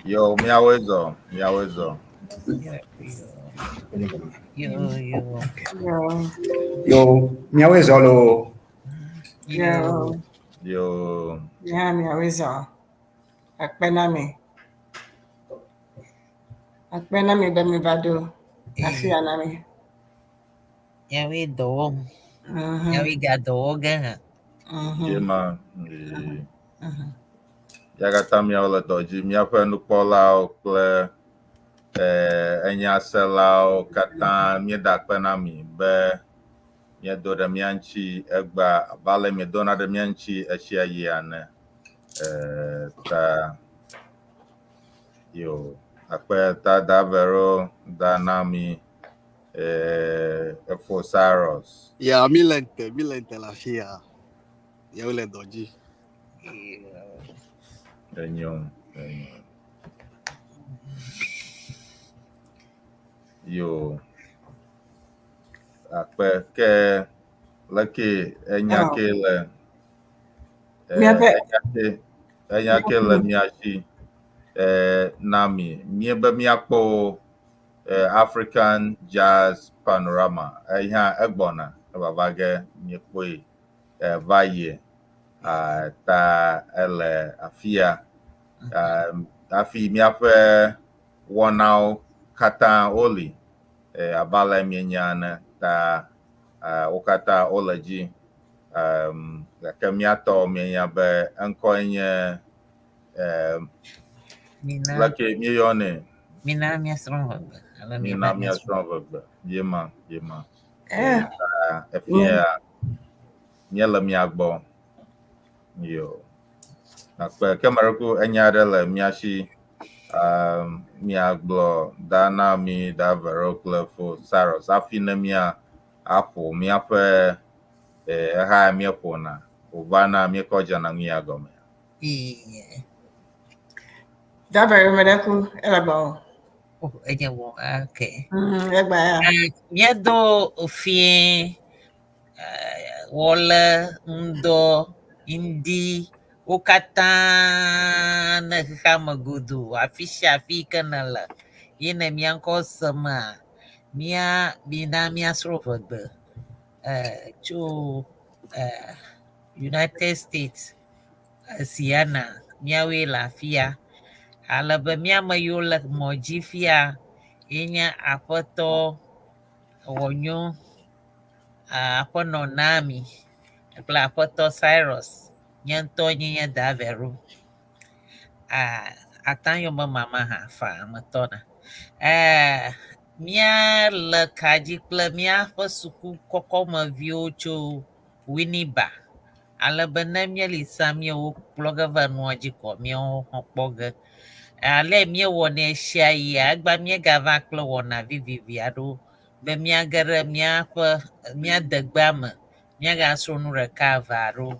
Yo, miawezo. Yo, miawezo lo. Yo. Yeah, miawezo. Akpenami bemi bado. Afia nami. Yawe dɔwɔ. Yawe gadɔwɔ gã. Jema. Yagata miawo le dɔdzi. Miaƒe nukpɔlawo kple enyaselawo katã míeda akpe na mi be miedo ɖe mía ŋuti egba abe ale miedona ɖe mía ŋuti esia yi ene. Ta yo akpe ta da vero da na mi efo Cyrus. Ya milente la fia. Ya le dɔdzi. Enyo. Yo akpe ke leke enya ke le enya ke le miashi nami mie be miakpo African Jazz Panorama enya egbona baba ge miekpoe va yi ta ele afia afi miaƒe wɔnawo katã woli abale mienya ne ta wo katã wole dzi gake miatɔ mienya be eŋkɔe nye leke mieyɔnɛ Mina miasrɔ Eʋegbe. Mina miasrɔ Eʋegbe. Yema. Efia miele mia gbɔ. Yo. Akpe kemereku enya ɖe le mia si miagblɔ da na mi da vero kple fo Cyrus afi ne mia aƒo miaƒe eha mieƒona wòvana miekɔ dzena nu ya gɔme. Da vero medeku elabo. Enye wɔ okay. Egba ya. Míedo fie wɔle ŋdɔ indi wo katã ne xexea me godo afi sia afi ke ne le ye ne míaŋkɔ semea mina miasrɔ Eʋegbe tso United States CEANA míawoe le afia ale be míame yiwo le mɔ dzi fia yenye aƒetɔ Wɔnyo aƒenɔ Nami kple aƒetɔ Cyrus nye ŋutɔ nye da vero atayɔ be mama hã fa metɔna mía le kadzi kple míaƒe suku kɔkɔmeviwo tso Winneba ale be ne míeli sa míawo kplɔ ge va nua dzi kɔ míawo hã kpɔ ge ale míewɔnɛ sia yia egba míegava kple wɔna vivivi aɖewo be míage ɖe míadegbea me míagasrɔ nu ɖeka eve aɖewo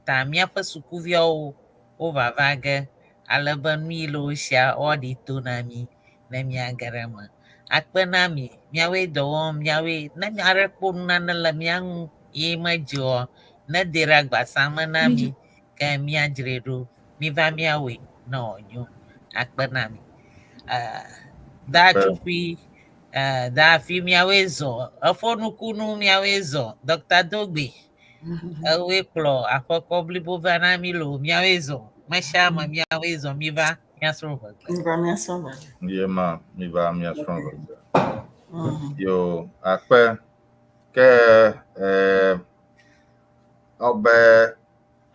ta míaƒe sukuviawo wovava ge ale be nu yi le wo sia woaɖi to na mi ne míage ɖe me. Akpe na mi míawoe dɔ wɔm míawoe ne mi aɖe kpɔ nunane le mía ŋu ye medze o ne de ɖe agbasa me na mi ke míadzre ɖo miva míawoe ne wònyo. Akpe na mi da tukui da afi míawoe zɔ efɔ nukunu míawoe zɔ Dr Dogbey ewoe kplɔ aƒekɔ blibo va na mi lo míawoe zɔ mesia me míawoe zɔ miva míasrɔ Eʋegbe. Miva miasrɔ Eʋegbe. Yema miva miasrɔ Eʋegbe. Yo akpe ke ɔbe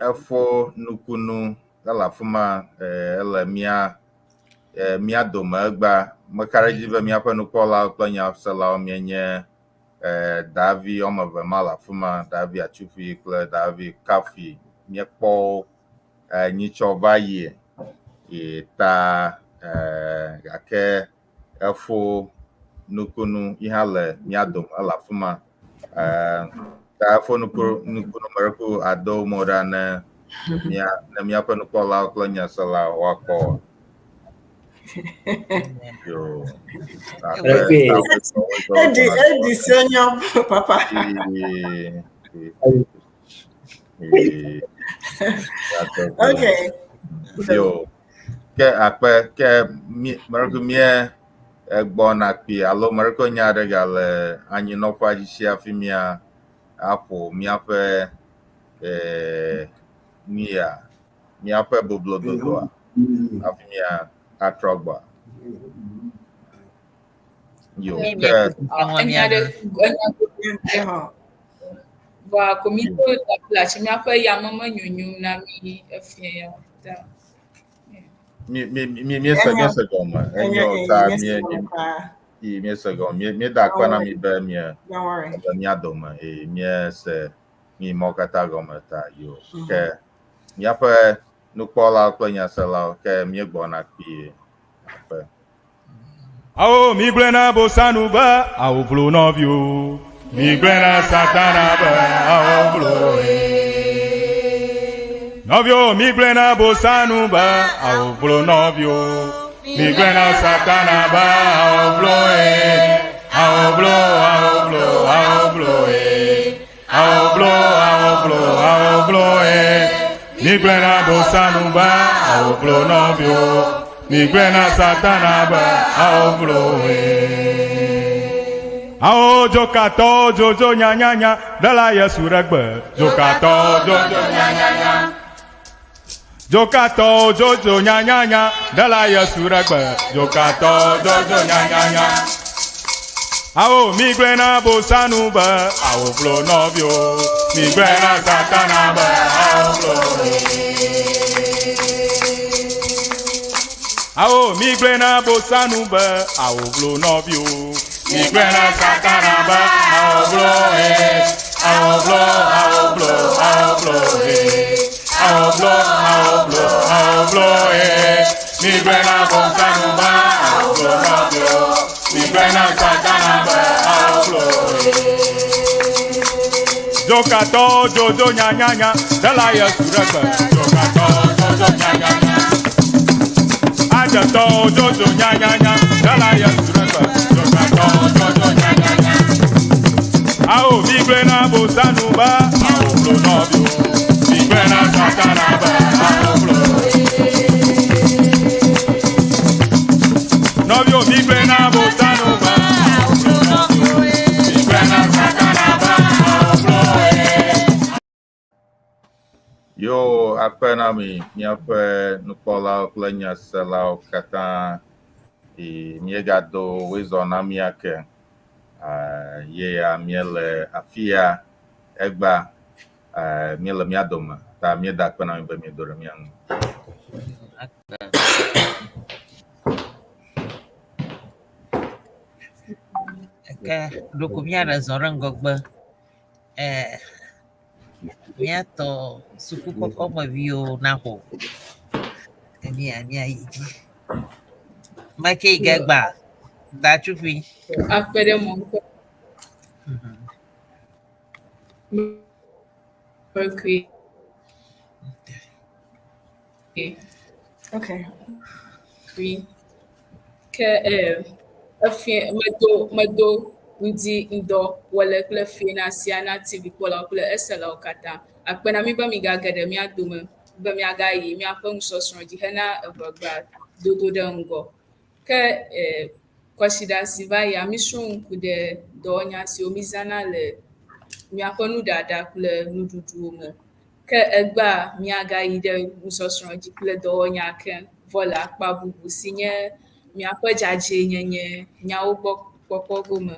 efo nukunu ele afi ma ele mía dome egba meka ɖe dzi be míaƒe nukpɔlawo kple nyaselawo mienye davi wɔme eve ma le afi ma davi atsufi kple davi kafi míekpɔ nyitsɔ va yi ta gake efo nukunu yi hã le mía dome ele afi ma ta efo nukunu meɖeku ado mo ɖa ne míaƒe nukpɔlawo kple nyaselawo woakpɔ. Yo. Edi senyo papa. Okay. Vio. Ke akpe ke mereko mie egbɔna kpi alo mereko nya aɖe gale anyinɔƒe adzi afi mia aƒo miaƒe miaƒe boblododoa afi mia atrɔ gbɔ. Yo ke va komito la miaƒe yameme nyonyom na mi efia ya. mi se gɔme enyo ta mi se gɔme mi da akpa na mi be mia dome mi se mi mɔ katã gɔme ta yo ke miaƒe nukpɔlawo kple nyaselawo ke mi gbɔna kpi aƒe. Awo mi gblẽna bosanu be awo vlo nɔviwo, mi gblẽna satana be awo vlo nɔviwo, mi gblẽna bosanu be awo vlo nɔviwo, mi gblẽna satana be awo vlo awo vlo awo vlo awo vlo awo vlo awo vlo awo vlo mi gblẽna bosanu be awo vlo nɔviwo. Mi gblẽna satana be awo vlo awo dzokatɔ dzodzo nyanyanya ɖe la Yesu ɖe gbe. Dzokatɔ dzodzo nyanyanya, dzokatɔ dzodzo nyanyanya ɖe la Yesu ɖe gbe. Dzokatɔ dzodzo nyanyanya. Awo mi gblẽna bosanu be awo vlo nɔviwo, mi gblẽna satana be awo vlo awo mi gblẽna bosanu be awo vlo nɔviwo, mi gblẽna satana be awo vlo awo vlo awo vlo awo vlo awo vlo awo vlo awo vlo mi gblẽna bosanu be awo vlo nɔviwo, mi gblẽna satana be awo vlo dzokatɔ dzodzo nyanyanya ɖe la Yesu ɖe gbe. Dzokatɔ dzodzo nyanyanya, adetɔ dzodzo nyanyanya ɖe la Yesu ɖe gbe. Dzokatɔ dzodzo nyanyanya. Awo mi gblẽna bosanu be awo vlo nɔviwo, mi gblẽna satana be awo vlo nɔviwo, mi gblẽna bosanu be awo vlo nɔviwo, mi gblẽna satana be awo vlo Yo akpe na mi miaƒe nukpɔlawo kple nyaselawo katã miegado wizɔ na mia ke ye miele afia egba miele mia dome ta mieda akpe na mi be miedo ɖe mia ŋu. Ke ɖoko miaɖe zɔ ɖe ŋgɔgbe miatɔ sukukɔkɔmeviwo naxɔ miayi dzi make yi ge gba datsuƒui Akpe ɖe mɔ ŋkɔ Okay. Ke efie medo ŋdi ŋdɔ wɔle kple Fiena CEANA TV kpɔlawo kple eselawo katã. Akpe na mi be mi gage ɖe mia dome be miagayi miaƒe nusɔsrɔ̃ dzi hena eʋegba dodo ɖe ŋgɔ. Ke kɔsiɖa si va yia misrɔ̃ ŋku ɖe dɔwɔnya siwo mizãna le miaƒe nuɖaɖa kple nuɖuɖuwo me. Ke egbea miagayi ɖe nusɔsrɔ̃ dzi kple dɔwɔnya ke vɔ le akpa bubu si nye miaƒe dzadzɛnyenye nyawo gbɔ kpɔkpɔ gome.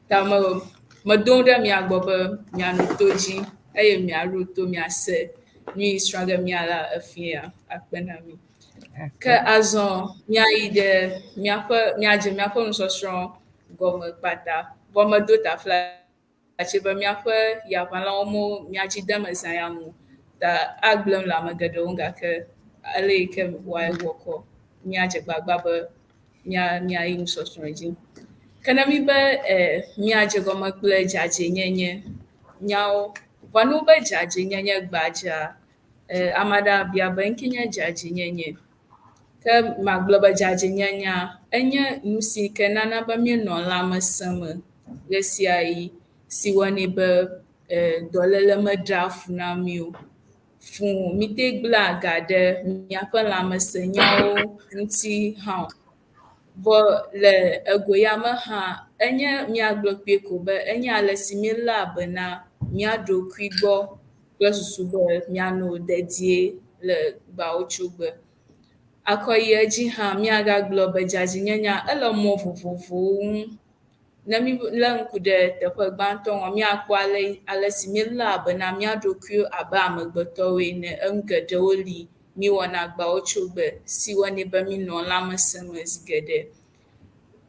Ta medom ɖe mia gbɔ be mianɔ to dzi eye miaɖo to miase nu yi srɔ̃ ge miala efia. Akpe na mi. Ke azɔ miayi ɖe miadze miaƒe nusɔsrɔ̃ gɔme kpata vɔ medo taflatsi be miaƒe yaʋalawo mia dzi deme zã ya mo ta agblẽm le ame geɖewo gake ele yi ke wòawɔ kɔ miadze gbagba be miayi nusɔsrɔ̃ dzi. Ke ne mi be miadze gɔme kple dzadzɛnyenye nyawo vɔ ne wobe dzadzɛnyenye gbadzea ame aɖe abia be ŋke nye dzadzɛnyenye. Ke magblɔ be dzadzɛnyenyea enye nu si ke nana be mienɔ lãmesẽ me ɣe sia ɣi si wɔnɛ be dɔléle meɖea fu na mi o. fũ mite gblẽ aga ɖe míaƒe lãmesenyawo ŋuti hã. Vɔ le ego ya me hã, enye míagblɔ kpuie ko be enye ale si míeléa be na mía ɖokui gbɔ kple susu be míanɔ dedie le gbawotso akɔ yi edzi hã míagagblɔ be dzadzenyenye ele mɔ vovovowo ŋu. Ne mílé ŋku ɖe teƒe gbãtɔ ŋu míakpɔ ale si míeléa be na mía ɖokuiwo abe amegbetɔwo ene. Enu geɖewo li míewɔna gbawotso si wɔnɛ be mínɔ lãmesẽ me zi geɖe.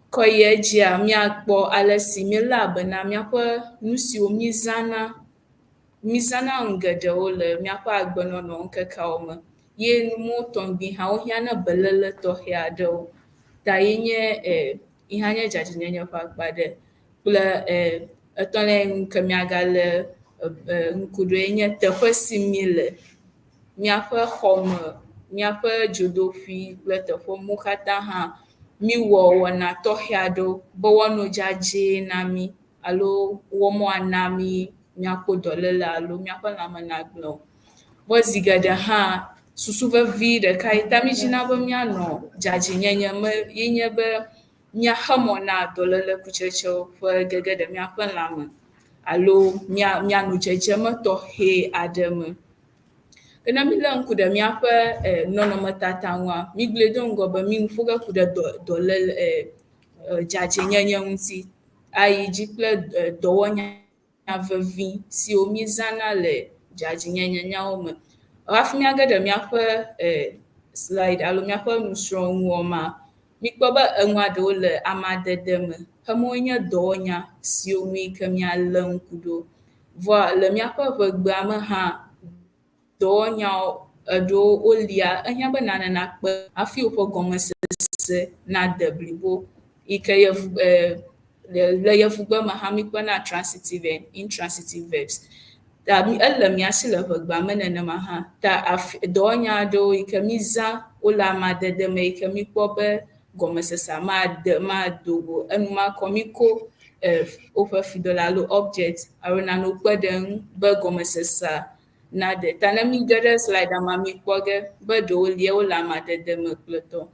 Kɔ yi edzia míakpɔ ale si míeléa be na míaƒe nu siwo mízãna nu geɖewo le míaƒe agbenɔnɔ ŋkekeawo me. Ye numɔwo tɔŋgbi hã wohiãna beléle tɔxɛ aɖewo. Ta ye nye yi hã nye dzadzenyenye ƒe akpa ɖe. Kple etɔ̃lia ŋu ke míagalé ŋku ɖo ye nye teƒe si míele. Míaƒe xɔme, míaƒe dzodoƒui kple teƒe mɔwo katã hã míwɔ wɔna tɔxɛ aɖewo be woanɔ dzadzɛ na mí alo woana mí míakpɔ dɔléle alo míaƒe lãme nagblẽ o. Vɔ zi geɖe hã, susu vevi ɖeka yi ta mí dzina be míanɔ dzadzenyenye me ye nye be míaxe mɔ na dɔléle kutsetsewo ƒe gege ɖe míaƒe lãme alo míanɔ dzedzeme tɔxɛ aɖe me. Ke ne mílé ŋku ɖe míaƒe nɔnɔmetata ŋua, mígblɔe do ŋgɔ be míƒo ge ku ɖe dzadzenyenye ŋuti ayi dzi kple dɔwɔnya vevi siwo mízãna le dzadzenyenye nyawo me. Hafi míage ɖe míaƒe slide alo míaƒe nusrɔ̃ŋuwo ma, míkpɔ be eŋua ɖewo le amadede me. Hemawo nye dɔwɔnya siwo ŋu yi ke míalé ŋku ɖo. Vɔ le míaƒe ʋegbea me hã, dɔwɔnyawo eɖewo wolia, ehiã be nane nakpe hafi woƒe gɔmesese nade blibo yi ke le Yevugbe me hã míkpɔna transitive and intransitive verbs. Ta ele mía si le ʋegbea me nenema hã. Ta dɔwɔnya aɖewo yi ke mízã wole amadede me yi ke míkpɔ be gɔmesesea mado go. Enumakɔ míko woƒe fiɖɔle alo object alo nanewo kpe ɖe eŋu be gɔmesesea nade. Ta ne míge ɖe slidea ma míkpɔ ge be ɖewo lia wole amadede me kple tɔ.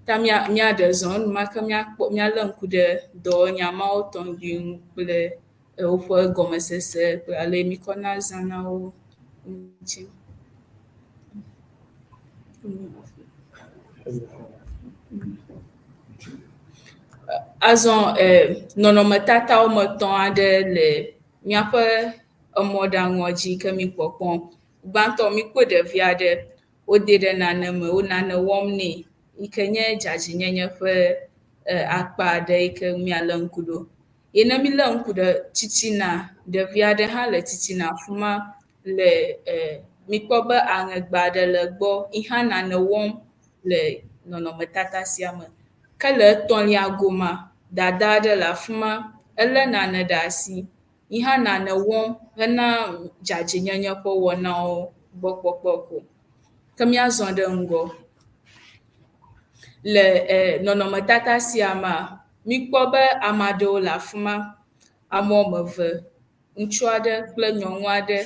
Ta míaɖe zɔ enumake míalé ŋku ɖe dɔwɔnya mawo tɔŋgbi ŋu kple woƒe gɔmesese kple ale míkɔna zãna wo ŋuti. Azɔ nɔnɔmetata me etɔ̃ aɖe le míaƒe emɔɖaŋua dzi ke mí kpɔkpɔm. Gbãtɔ míkpɔ ɖevi aɖe wode ɖe nane me, wo nane wɔm nɛ yi ke nye dzadzenyenye ƒe akpa aɖe yi ke míalé ŋku ɖo. Ye ne mílé ŋku ɖe titina, ɖevi aɖe hã le titina afi ma le míkpɔ be aŋegba aɖe le egbɔ yi hã nane wɔm le nɔnɔmetata sia me. Ke le etɔ̃lia gomea, dada aɖe le afi ma, elé nane ɖe asi yi hã nane wɔm hena dzadzenyenye ƒe wɔnawo gbɔ kpɔkpɔ ko. Ke míazɔ ɖe ŋgɔ. Le nɔnɔmetata sia mea, míkpɔ be ame aɖewo le afi ma, ame woame eve, ŋutsu aɖe kple nyɔnu aɖe.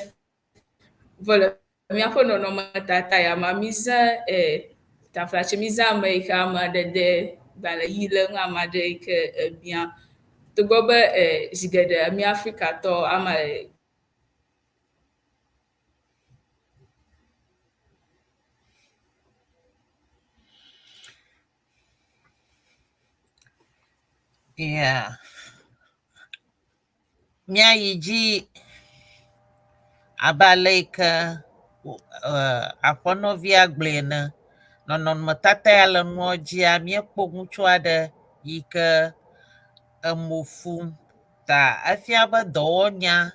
Vɔ le míaƒe nɔnɔmetata ya mea, mízã taflatse, mízã ame yi ke amadede gbalẽ ʋi le ŋu, ame aɖe yi ke biã. Togbɔ be zi geɖe mí Afrikatɔ Yeah. Míayi dzi abe ale yi ke aƒenɔvia gblɔe ene. Nɔnɔmetata ya le nua dzia, míekpɔ ŋutsu aɖe yi ke emo fum. Ta efia be dɔwɔnya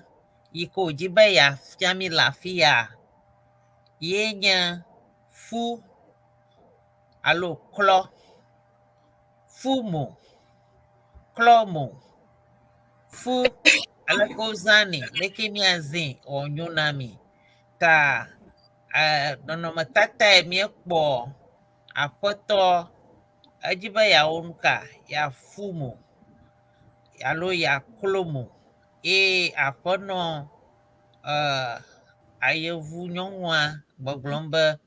yi ke wòdzi be yeafia mí le afi ya, ye nye fu alo klɔ. Fu mo, klɔ mo, fu aleke wozãnɛ, leke míazẽ wònyo na mí. Ta nɔnɔmetata ya míekpɔ aƒetɔ edzi be yeawɔ nu ka, yeafu mo alo yeaklo mo. Ye aƒenɔ ayevu nyɔnua gbɔgblɔm be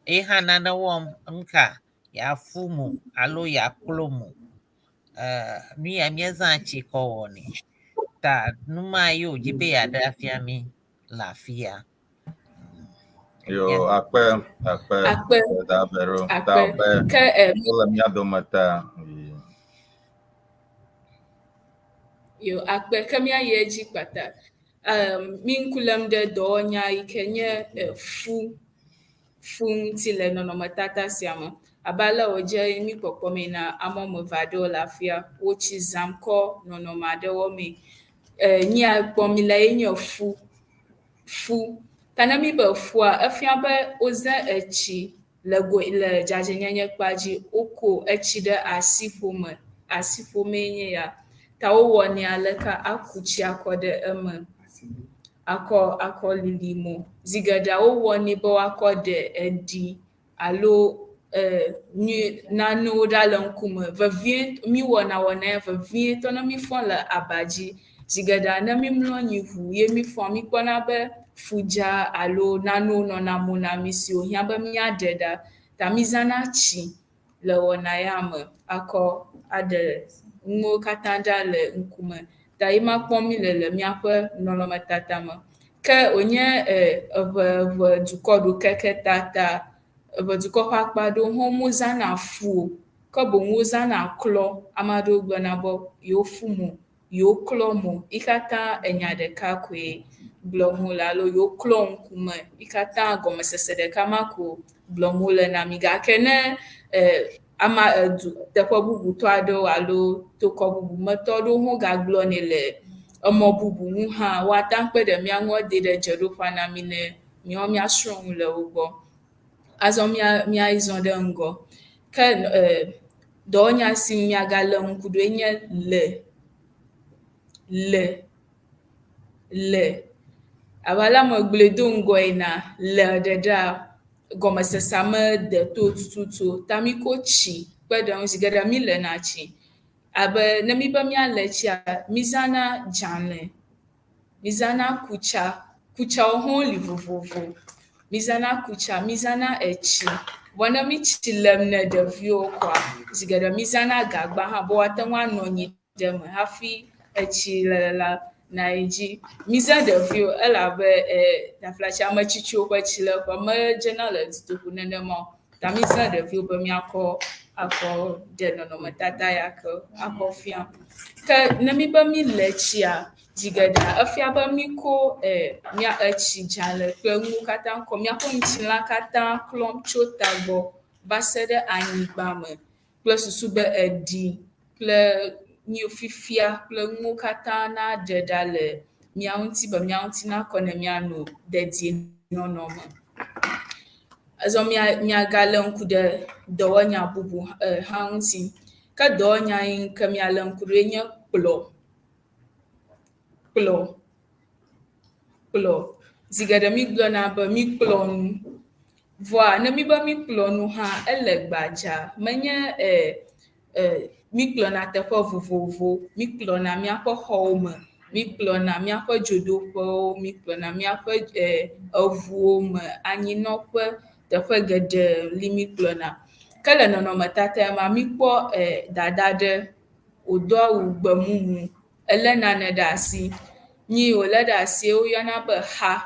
ye hã nane wɔm nuka yeafu mo alo yeaklo mo. Nu ya míezã tsi kɔ wɔnɛ ta numa ye wòdzi be yeaɖe afia mi le afi ya. Yo, akpe da bero ta be ke wole mia dome ta. yo akpe ke míayi edzi kpata. Mi ŋku lém ɖe dɔwɔnya yi ke nye fu ŋuti le nɔnɔmetata sia me. Abe ale wòdze mi kpɔkpɔm ena ame wɔme eve aɖewo le afia, wotsi zãm kɔ nɔnɔme aɖewo me. Nyia kpɔm le ye nye fu. Ta ne mi be fua, efia be wozẽ etsi le dzadzɛnyenye kpa dzi, woko etsi ɖe asiƒome. Asiƒomee nye ya. Ta wowɔnɛ aleke aku tsi akɔ ɖe eme. Akɔ lilimo. Zi geɖea wowɔnɛ be woakɔ ɖe eɖi alo nanewo ɖa le ŋkume. Vevie mi wɔna ya vevietɔ ne mi fɔ le aba dzi. Zi geɖea ne mi mlɔ anyi ʋu ye mi fɔ, mi kpɔna be fudza alo nanewo nɔna mo na mi si wòhiã be miaɖe ɖa. Ta mi zãna tsi le wɔna ya me akɔ aɖe nuwo katã ɖa le ŋkume. Ta ye ma kpɔm mi le miaƒe nɔnɔmetata me. Ke wònye eʋe dukɔ ɖokeke ta eʋe dukɔ ƒe akpa ɖewo hã womezãna fu o, ke boŋ wozãna klɔ. Ame aɖewo gblɔna be yewofu mo, yewoklɔ mo. Yi katã enya ɖeka koe gblɔm wole alo yewoklɔ ŋkume. Yi katã gɔmesese ɖeka ma ko gblɔm wole na mi. Gake ne teƒe bubutɔ aɖewo alo tokɔ bubu metɔ aɖewo hã gagblɔnɛ le emɔ bubu ŋu hã, woate ŋu kpe ɖe mia ŋu woade ɖe dzeɖoƒa na mi ne míawo míasrɔ̃ ŋu le wo gbɔ. Azɔ míazɔ ɖe ŋgɔ. Ke dɔwɔnya si miagalé ŋku ɖoe nye le. Abe ale megblɔe do ŋgɔ ena, le ɖeɖea gɔmesesea mede to tututu. Ta mi ko tsi kpe ɖe ŋu. Zi geɖe mi lena tsi. Abe ne mi be miale tsia, mi zãna dzalẽ, mi zãna kutsa. Kutsawo hã woli vovovo. Mi zãna kutsa, mi zãna etsi. Vɔ ne mi tsi lem ne ɖeviwo kɔa, zi geɖe mi zãna gagba hã be woate ŋu anɔ anyi ɖe me hafi etsi le na yi dzi. Mi zã ɖeviwo elabe taflatsi ametsitsiwo ƒe tsileƒe medzena le dutoƒo nenema o. Ta mi zã ɖeviwo be miakɔ ɖe nɔnɔmetata ya ke akɔ fia. Ke ne mi be mi le tsia, zi geɖea efia be mi ko etsi dzalẽ kple nuwo katã kɔ miaƒe ŋutilã katã klɔm tso tagbɔ va se ɖe anyigba me kple susu be eɖi kple fifia kple nuwo katã naɖe ɖa le mia ŋuti be mia ŋuti nakɔ ne mianɔ dedienɔnɔ me. Azɔ miagalé ŋku ɖe dɔwɔnya bubu hã ŋuti. Ke dɔwɔnya yi ke mialé ŋku ɖoe nye kplɔ. Zi geɖe mi gblɔna be mi kplɔ nu. Vɔa ne mi be mi kplɔ nu hã, ele gbadza. Menye mi kplɔna teƒe vovovo. Mi kplɔna miaƒe xɔwo me. Mi kplɔna miaƒe dzodoƒewo. Mi kplɔna miaƒe eʋuwo me. Anyinɔƒe, teƒe geɖe li mi kplɔna. Ke le nɔnɔmetata ya ma, mi kpɔ dada ɖe wòdo awu gbemumu. Elé nane ɖe asi. Nyi wòlé ɖe asie woyɔna be xa.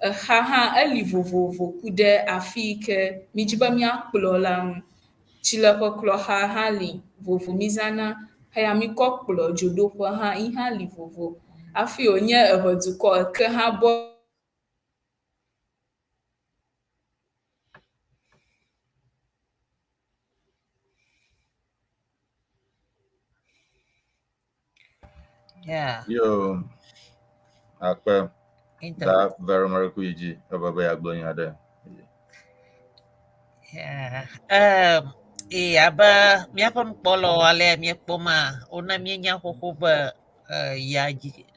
Exa hã eli vovovo ku ɖe afi yi ke mi dzi be miakplɔ la ŋu. Tsileƒe klɔxa hã li vovo mi zãna eya mi kɔ kplɔ dzodoƒe hã yi hã li vovo. Hafi wònye eʋe dukɔ eke hã bɔ. Yeah. Yo, akpe da very very kuiji ababa ya gblɔnya ɖe. Abe míaƒe nukpɔlawo ale míekpɔma, wona míenya xoxo be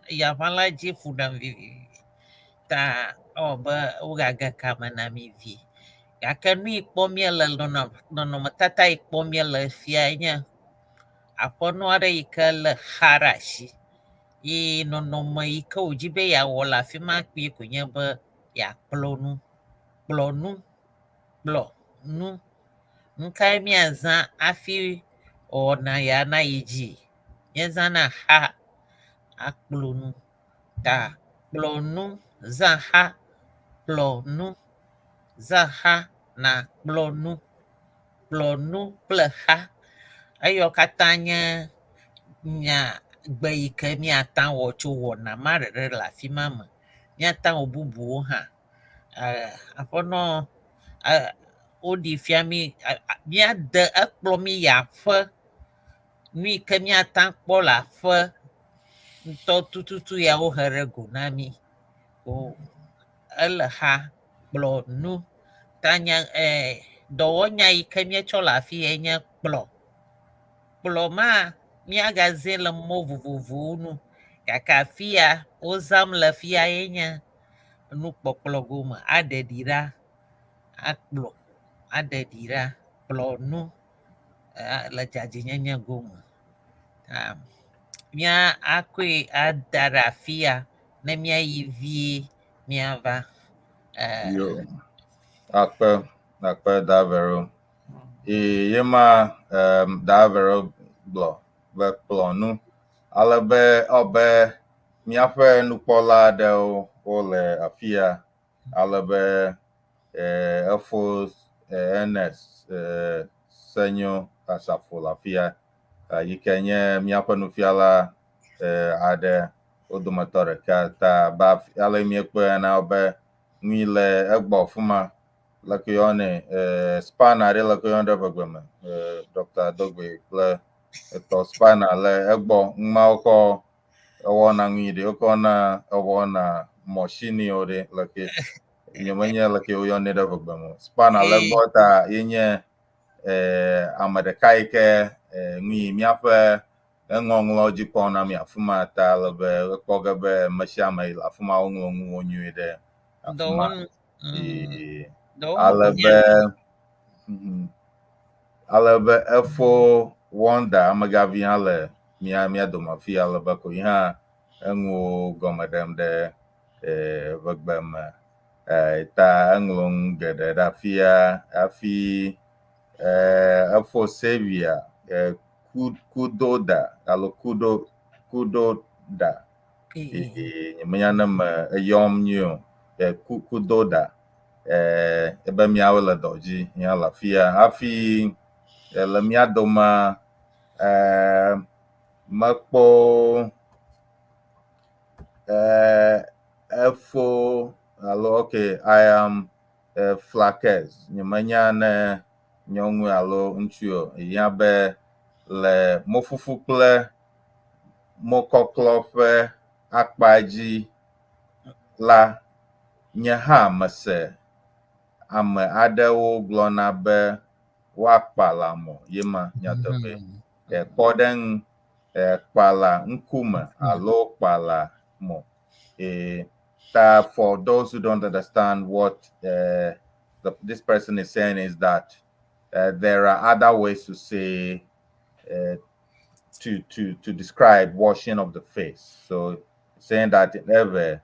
yaʋala dzi fu ɖem vivivi. Ta be wogage kame na mi vi. Gake nu yi kpɔm míele nɔnɔmetata yi kpɔm míele fia nye aƒenɔ aɖe yi ke le xa ɖe asi. Ye nɔnɔme yi ke wòdzi be yeawɔ le afi ma kpui ko nye be ya kplonu, kplonu, kplo, nu. Nkai miaza afi ona ya na iji. Miaza na ha akplonu. Ta kplonu za ha kplonu za ha na kplonu. Kplonu kple ha. Eyo katanya nya gbe yi ke miata wɔ tso wɔna ma ɖeɖe le afi ma me. Miata wɔ bubuwo hã. Aƒenɔ woɖi fia mi miade ekplɔ mi yi aƒe. Nu yi ke miata kpɔ le aƒe ŋutɔ tututu ya wohe ɖe go na mi. Ele ha kplɔ nu. Tanya dɔwɔnya yi ke mietsɔ le afi ya nye kplɔ. Kplɔ ma miagaze le mɔ vovovowo nu. Gake afi ya wozam le afi ya nye nukpɔkplɔ gome. Aɖeɖi ɖa akplɔ. Aɖeɖi ɖa kplɔ nu le dzadzɛnyenye gome. Mia akɔe ada ɖe afi ya ne miayi vie miava. Yo. Akpe davero. Yema davero blɔ be kplɔ nu. Ale be obe miaƒe nukpɔla aɖewo wole afi ya. Ale be efo Ernest Senyo Asafo le afi ya. Yi ke nye miaƒe nufiala aɖe wo dometɔ ɖeka. Ta ba ale miekpɔe na be nui le egbɔ afi ma. Le ke yɔnɛ spana aɖe le ke yɔn ɖe Eʋegbe me. Dr Dogbey kple etɔ spana le egbɔ. Numawo kɔ ewɔna nui ɖe wokɔna ewɔna mɔsiniwo ɖe le ke nyemenye le ke woyɔnɛ ɖe Eʋegbe me. Spana le egbɔ ta yenye ame ɖeka yi ke nui miaƒe eŋɔŋlɔ dzi kpɔm na mi afi ma ta le be ekpɔ ge be me sia ame le afi ma woŋlɔ nuwo nyuie ɖe afi ma. Ale be efo Wonder amegavi hã le mia dome afi ya ale be ko yi hã eŋuwo gɔme ɖem ɖe Eʋegbe me. Ta eŋlɔ nu geɖe ɖe afi ya hafi efo Savia kudoda alo kudoda. Nyemenya ne me eyɔm nyuie o. Kudoda. Ebe miawo le dɔ dzi ya le afi ya. Hafi le mia dome mekpɔ efo alo okay, I am Flakes. Nyemenya ne nyɔnu alo ŋutsu o. Ya be le mofufu kple mokɔklɔ ƒe akpa dzi la nye hã mese ame aɖewo gblɔna be woakpala mɔ yema nyateƒe. Kpɔ ɖe ŋu kpala ŋkume alo kpala mɔ. For those who don't understand what this person is saying is that there are other ways to say to describe washing of the face. So saying that in Ewe,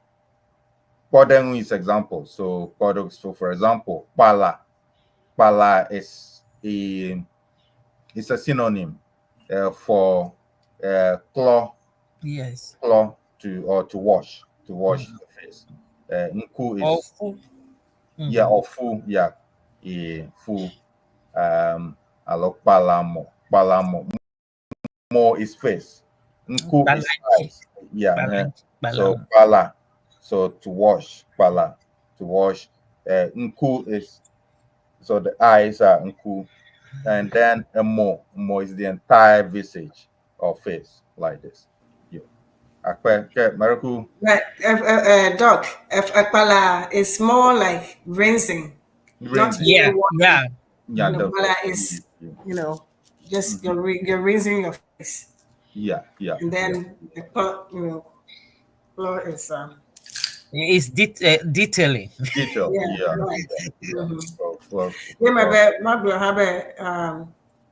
Podeng is example. So for example, pala is a synonym for claw. Yes. Claw to wash the face. Nku is ofu, fu. Alo palamo. More is face. Nku is eyes. So pala. So to wash, pala, to wash. Nku is, so the eyes are nku. And then a mo is the entire visage or face, like this. Okay, Mariku. Doc, pala is more like rinsing. Not Yeah. Pala is, just you're rinsing your face. Yeah. And then the claw is it's detailing. Detail. Yeah. Right. Mm-hmm.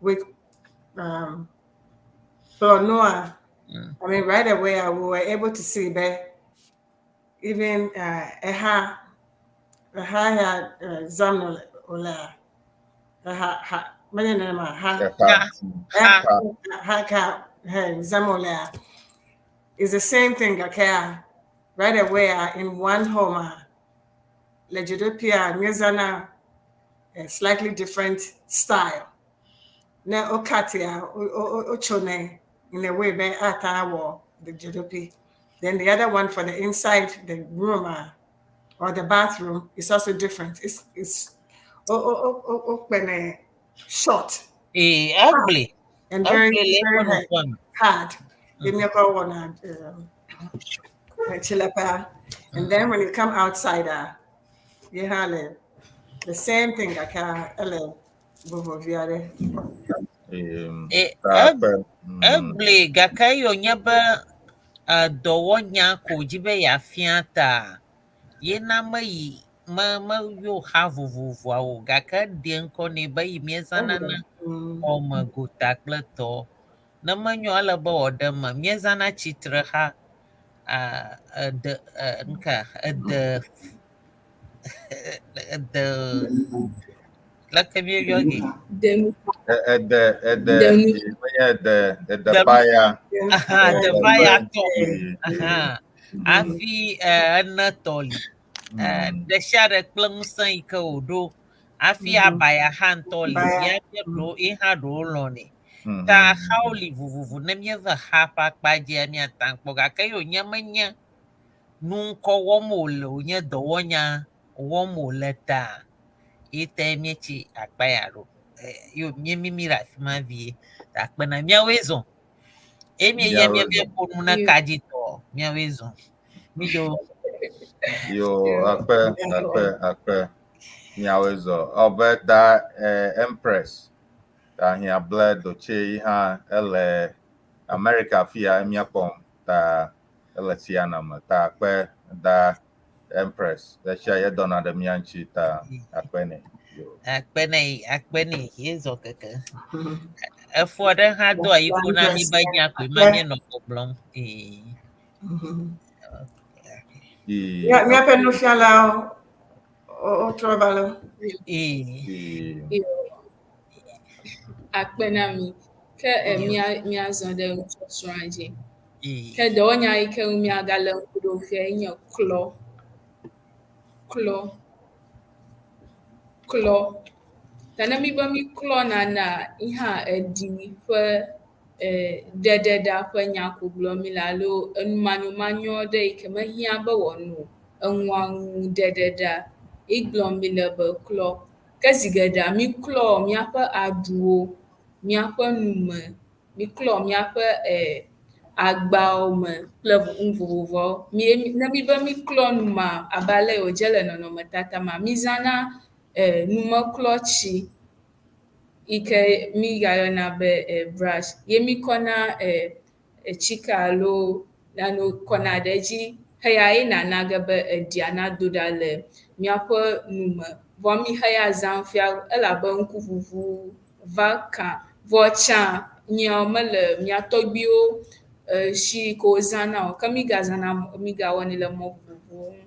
With Noah. I mean, right away we were able to see that even ha zamno ola ha many name ha zamola is the same thing okay right away in one home legidopia mezana a slightly different style na okatia ochone in a way by atawo the jidopi then the other one for the inside the room or the bathroom is also different. It's short. Ugly. And very hard. And then when you come outside, you have the same thing. Ugly. Gakayo nyaba dɔwɔnyawo jibe ya fiata. Yena mai ma yo ha vovovoawo gake de ŋkɔ nɛ be yi miezana na xɔme gota kple tɔ ne menyɔ ale be wòɖe me miezana tsitre ha ede leke mieyɔ ge baya debaya tɔ hafi ene tɔli ɖe sia ɖe kple ŋusẽ yi ke wòɖo hafi abaya hã ŋutɔ li míabia ɖo ye hã ɖewo lɔnɛ ta xawo li vovovo ne míeve xa ƒe akpa dzia míata kpɔ gake ye wònye menye nu ŋkɔ wɔm wòle wònye dɔwɔnya wɔm wòle ta ye ta míetsi akpa ya ɖo yo míemimi ɖe afi ma vie ta akpena míawoe zɔ ye míeya míabia ƒo nu ne kadzitɔ míawoe zɔ míɖo yo akpe miawoe zɔ ɔbe da empress ta hia ble doche ha ele America fia miakpɔm ta ele CEANA me ta akpe da empress da sia ye dɔna ɖe mia ŋuti ta akpe nɛ akpene ye zɔ keke efo aɖe hã do ayiƒo na mi be nya koe ma míenɔ gbɔgblɔm Míaƒe nufialawo wotrɔ va le. Akpe na mi ke míazɔ ɖe nusɔsrɔ̃a dzi ke dɔwɔnya yi ke míagale ŋku ɖo fia nye klɔ ta ne mi be mi klɔ nana ihã eɖi ƒe ɖeɖeɖa ƒe nya ko gblɔm mi le alo enumanyomanyo ɖe yi ke mehiã be wòano eŋua ŋu ɖeɖeɖa yi gblɔm mi le be klɔ ke zi geɖea mi klɔ míaƒe aɖuwo míaƒe nume mi klɔ míaƒe agbawo me kple nu vovovoawo ne mi be mi klɔ nu ma abe ale wòdze le nɔnɔmetata ma mizãna numeklɔtsi yi ke mi gayɔna be brush ye mi kɔna tsike alo nane kɔna ɖe edzi heya ye nana ge be eɖia nado ɖa le míaƒe nume vɔ mi heya zãm fia elabe ŋkuʋuʋu va kã vɔ tsã nyawo mele mía tɔgbiwo si ke wozãna o ke mi gawɔnɛ le mɔ vovovowo ŋu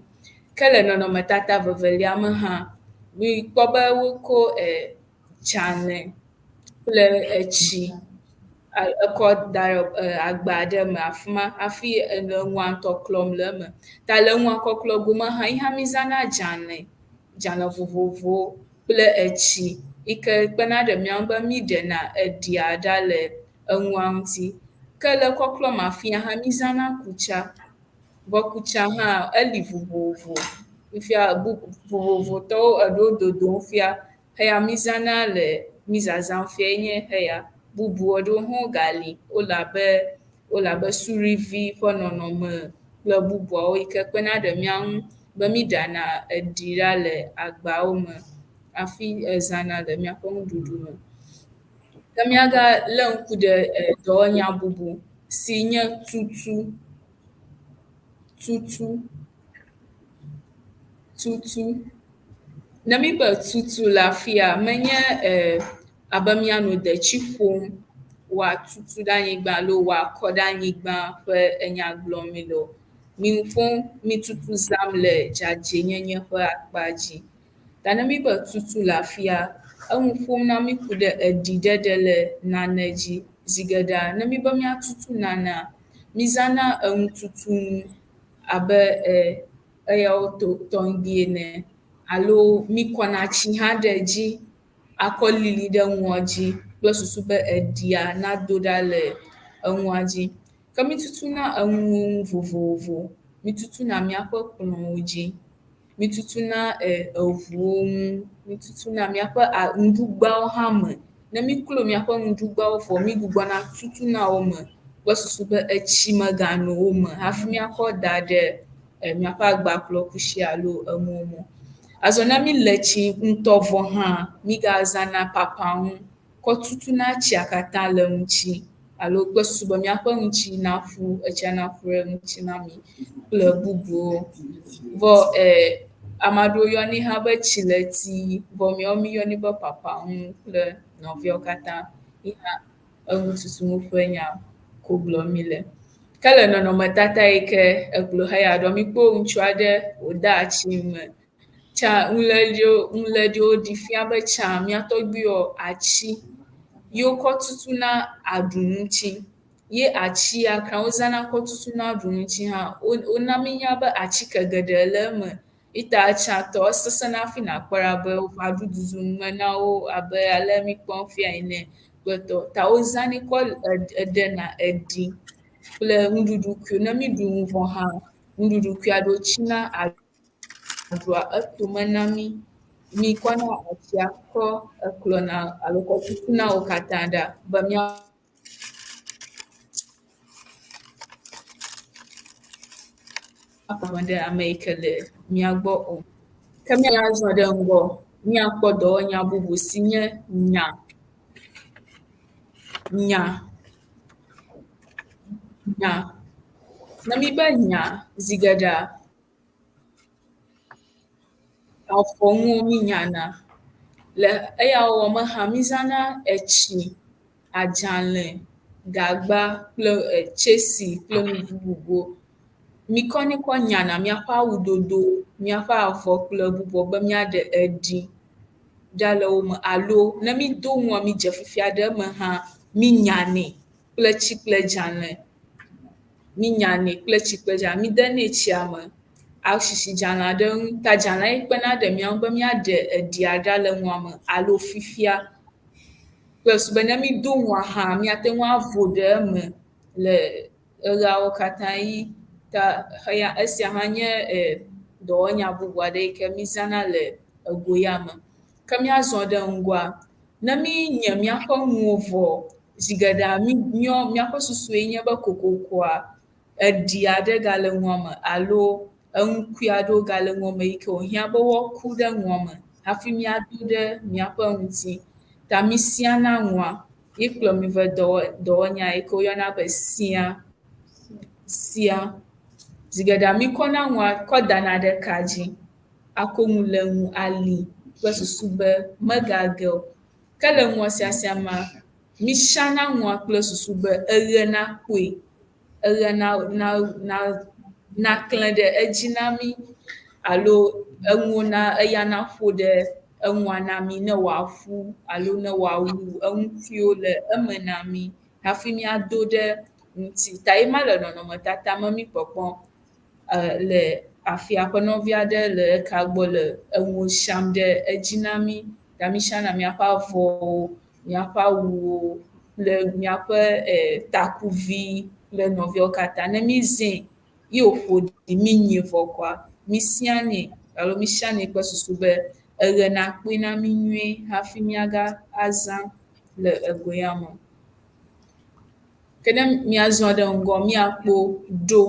ke le nɔnɔmetata vevelia me hã mi kpɔ be woko dzalẽ kple etsi ekɔ da ɖe agba aɖe me afi ma hafi ele nua ŋutɔ klɔm le eme ta le nua kɔklɔ gome hã yi hã mi zãna dzalẽ vovovowo kple etsi yi ke kpena ɖe mía ŋu be mi ɖena eɖia ɖa le enua ŋuti ke le kɔklɔm afia hã mi zãna kutsa vɔ kutsa hã eli vovovo fia vovovotɔwo eɖewo dodom fia heya mi zãna le mi zazãm fia nye heya bubu eɖewo hã gali wole abe suɖivi ƒe nɔnɔme kple bubuawo yi ke kpena ɖe mía ŋu be mi ɖana eɖi ɖa le agbawo me hafi ezãna le míaƒe nuɖuɖu me ke míagalé ŋku ɖe dɔwɔnya bubu si nye tutu ne mi be tutu le afia menye abe míanɔ detsi ƒom wòatutu ɖe anyigba alo wòakɔ ɖe anyigba ƒe enya gblɔm mi le o mi tutu zam le dzadzɛnyenye ƒe akpa dzi. Ta ne mi be tutu le afia, enu ƒom na mi ku ɖe eɖiɖeɖe le nane dzi. Zi geɖea, ne mi be miatutu nanea, mizãna enututunu abe eyawo tɔŋgbi ene, alo mikɔna tsi hã ɖe dzi akɔ lili ɖe enua dzi kple susu be eɖia nado ɖa le enua dzi. Ke mi tutuna enu vovovo, mi tutuna miaƒe kplɔ̃wo dzi, mi tutuna eʋuwo ŋu, mi tutuna miaƒe nuɖugbawo hã me. Ne mi klo miaƒe nuɖugbawo vɔ, mi gbugbɔna tutuna wo me kple susu be etsi megano wo me hafi miakɔ da ɖe miaƒe agbakplɔkusi alo enuwo me. Azɔ ne mi le tsi ŋutɔ vɔ hã, migazãna papaŋu kɔ tutuna tsia katã le ŋutsi alo kple susu be miaƒe ŋutsi naƒu, etsia naƒu ɖe ŋutsi na mi kple bubuwo. Vɔ ame aɖewo yɔnɛ hã be tsileti, vɔ míawo miyɔnɛ be papaŋu kple nɔviawo katã. Yi hã enututunu ƒe nya ko gblɔm mi le. Ke le nɔnɔmetata yi ke egblɔ heya ɖɔ, mikpɔ ŋutsu aɖe wòde atsi me. Tsã ŋuleɖiwo ɖi fia be tsã mia tɔgbuiwɔ atsi yi wokɔ tutuna aɖuŋutsi. Ye atsi ya ka wozãna kɔ tutuna aɖuŋutsi hã, wona minya be atsike geɖe le eme. Ita tsã tɔ esesẽna hafi nakpɔ ɖa be woƒe aɖuɖuɖu nume na wo abe ale mikpɔm fia ene kple tɔ. Ta wozãnɛ kɔ eɖena eɖi kple nuɖuɖu kui. Ne mi ɖu nu vɔ hã, nuɖuɖu kui aɖewo tsina aɖua etome na mi. Mi kɔna atsia kɔ ekplɔna alo kɔ tutuna wo katã ɖa be mia ɖe ame yi ke le mia gbɔ o. Ke miazɔ ɖe ŋgɔ, miakpɔ dɔwɔnya bubu si nye nya. Ne mi be nya, zi geɖea, afɔnuwo mi nyana. Le eyawo wɔ me hã, mizãna etsi, adzalẽ, gagba kple tsesi kple nu bubuwo. Mikɔnɛ kɔ nyana miaƒe awudodo, miaƒe avɔ kple bubuwo be miaɖe eɖi ɖa le wo me alo ne mi do nua midze fifia ɖe eme hã, minyanɛ kple tsi kple dzalẽ. Minyanɛ kple tsi kple dzalẽ, midenɛ tsia me asisi dzalẽa ɖe ŋu. Ta dzalẽa ye kpena ɖe mia ŋu be miaɖe eɖia ɖa le nua me alo fifia. Kple susu be ne mi do nua hã, miate ŋu avo ɖe eme le eɣeawo katã ɣi. Ta esia hã nye dɔwɔnya bubu aɖe yi ke mizãna le ego ya me. Ke miazɔ ɖe ŋgɔa, ne mi nye miaƒe nuwo vɔ, zi geɖea miaƒe susue nye be kokokoa, eɖi aɖe gale nua me alo enu kui aɖewo gale nua me yi ke wòhiã be woaku ɖe nua me hafi miado ɖe miaƒe ŋuti. Ta misiana nua. Ye kplɔ mi va dɔwɔnya yi ke woyɔna be sia. Zi geɖea mikɔna nua kɔ dana ɖe ka dzi, ako nu le ŋu ali kple susu be megage o. Ke le nua siasia mea, misiana nua kple susu be eɣe nakpoe. Eɣe naklẽ ɖe edzi na mi alo eya naƒo ɖe enua na mi ne wòaƒu alo ne wòawu enu kuiwo le eme na mi hafi miado ɖe ŋuti. Ta ye ma le nɔnɔmetata me mi kpɔkpɔm le afia aƒenɔvi aɖe le eka gbɔ le enuwo siam ɖe edzi na mi. Ta misiana miaƒe avɔwo, miaƒe awuwo kple miaƒe takuvi kple nɔviawo katã. Ne mizẽ ye wòƒo ɖi minyi vɔ kɔa, misianɛ alo misianɛ kple susu be eɣe nakpoe na mi nyuie hafi miagazã le ego ya me. Ke ne miazɔ ɖe ŋgɔ, miakpɔ ɖo.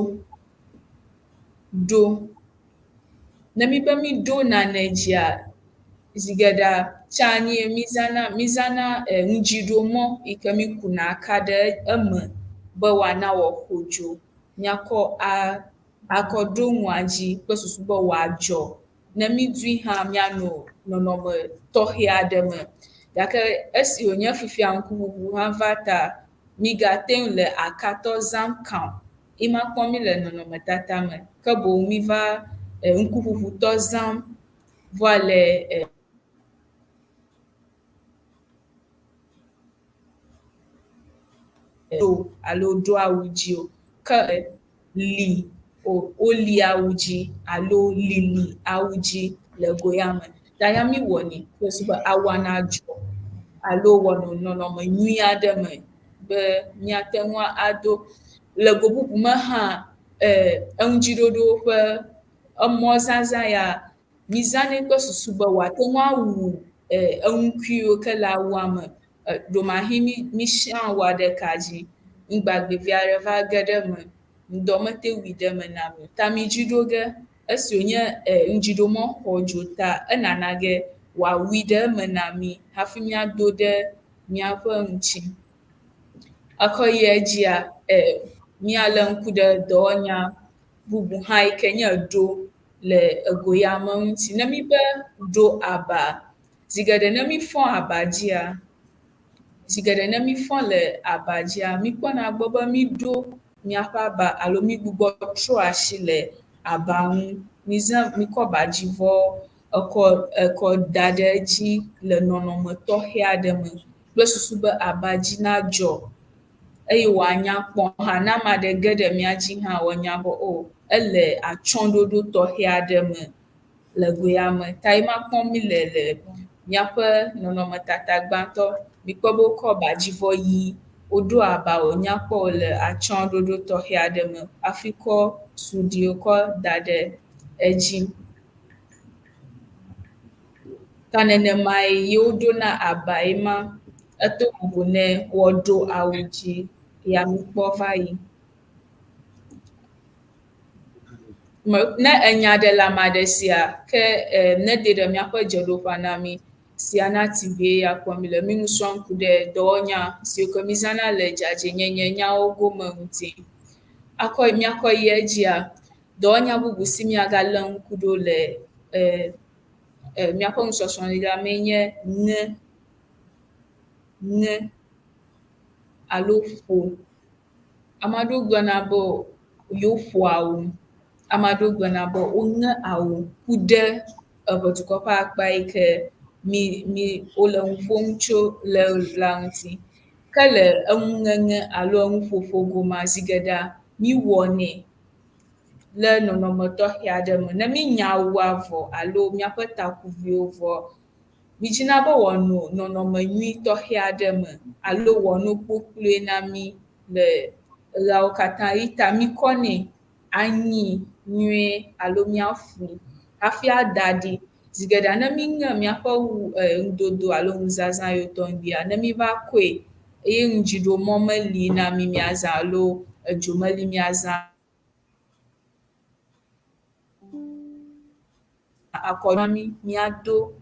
Ne mi be mi ɖo nane dzia, zi geɖea tsã nye mizãna ŋudziɖomɔ yi ke mi kuna aka ɖe eme be wòana wòaƒo dzo. Miakɔ akɔ ɖo nua dzi kple susu be wòadzɔ. Ne mi doe hã, mianɔ nɔnɔme tɔxɛ aɖe me. Gake esi wònye fifia ŋkuŋuŋu hã va ta, migate ŋu le akatɔ zãm kã o. Ima kpɔm mi le nɔnɔmetata me, ke boŋ mi va ŋkuʋuʋutɔ zãm va le alo ɖo awu dzi o, ke woli awu dzi alo lili awu dzi le goya me. Ta ya mi wɔnɛ kple sugbɔ awua nadzɔ alo wɔ nɔnɔme nyui aɖe me be míate ŋu ado. Le go bubu me hã eŋudziɖoɖo ƒe emɔzazã ya mizãnɛ kple susu be wòate ŋu awu eŋukuiwo ke le awua me. Ɖomahi mi siã awua ɖe ka dzi, ŋugbagbevi aɖe va ge ɖe me, ŋdɔ mete wui ɖe me na mi o. Ta mi dzi ɖo ge esi wònye ŋudziɖomɔ xɔdzo ta enana ge wòawui ɖe eme na mi hafi míado ɖe míaƒe ŋutsi. Ekɔ yi edzia, míalé ŋku ɖe dɔwɔnya bubu hã yi ke nye ɖo le egoyame ŋuti. Ne mi be ɖo aba, zi geɖe ne mi fɔ aba dzia, le aba dzia, mi kpɔna gbɔ be mi ɖo miaƒe aba alo mi gbugbɔ trɔ asi le aba ŋu, mi kɔ abadzivɔ ekɔ da ɖe edzi le nɔnɔme tɔxɛ aɖe me kple susu be aba dzi nadzɔ eye wòanya kpɔ hã. Ne ame aɖe ge ɖe mia dzi hã wòanya be o ele atsyɔ̃ɖoɖo tɔxɛ aɖe me le goya me. Ta ye ma kpɔm mi le míaƒe nɔnɔmetata gbãtɔ. Mikpɔ be wokɔ abadzivɔ ɣi, woɖo aba wònya kpɔ wòle atsyɔ̃ɖoɖo tɔxɛ aɖe me hafi kɔ suɖiwo kɔ da ɖe edzi. Ta nenema ye woɖona aba ye ma, eto vovo ne woaɖo awu dzi ya mikpɔ va yi. Ne enya ɖe le ame aɖe sia, ke ne de ɖe míaƒe dzeɖoƒea na mi, CEANA TV ya kpɔm mi le, mi nu srɔ̃m ku ɖe dɔwɔnya siwo ke mi zãna le dzadzɛnyenye nyawo gome ŋuti. Míakɔ yi edzia, dɔwɔnya bubu si miagalé ŋku ɖo le míaƒe nusɔsrɔ̃ligãmee nye ŋe alo ƒo. Ame aɖewo gblɔna be yewoƒo awu, ame aɖewo gblɔna be woŋe awu ku ɖe eʋedukɔ ƒe akpa yi ke wole ŋu ƒom tso le la ŋuti. Ke le eŋuŋeŋe alo eŋuƒoƒo gomea, zi geɖea mi wɔnɛ le nɔnɔme tɔxɛ aɖe me. Ne mi nya awua vɔ alo míaƒe takuviwo vɔ, mi dzina be wòanɔ nɔnɔme nyui tɔxɛ aɖe me alo wòanɔ kpokploe na mi le ɣeawo katã ɣi. Ta mi kɔnɛ anyi nyuie alo míaƒu hafi ada ɖi. Zi geɖea ne mi ŋe míaƒe ŋudodo alo ŋuzazã yiwo tɔŋgbia, ne mi va kɔe eye ŋudziɖomɔ meli na mi míazã alo edzo meli míazã míado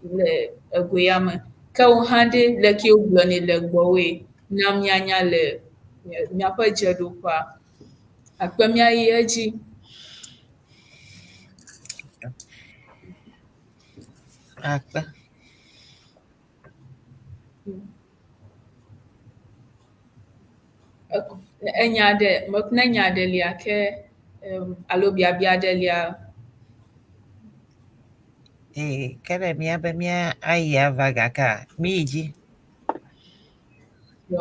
le egoya me. Ke wo hã ɖe leke wogblɔnɛ le gbɔwoe na míanya le míaƒe dzeɖoƒea. Akpe míayi edzi. Akpe. Ne nya ɖe lia ke alo biabia ɖe lia. Ke ɖe míabe míayi ava gakea míyi dzi.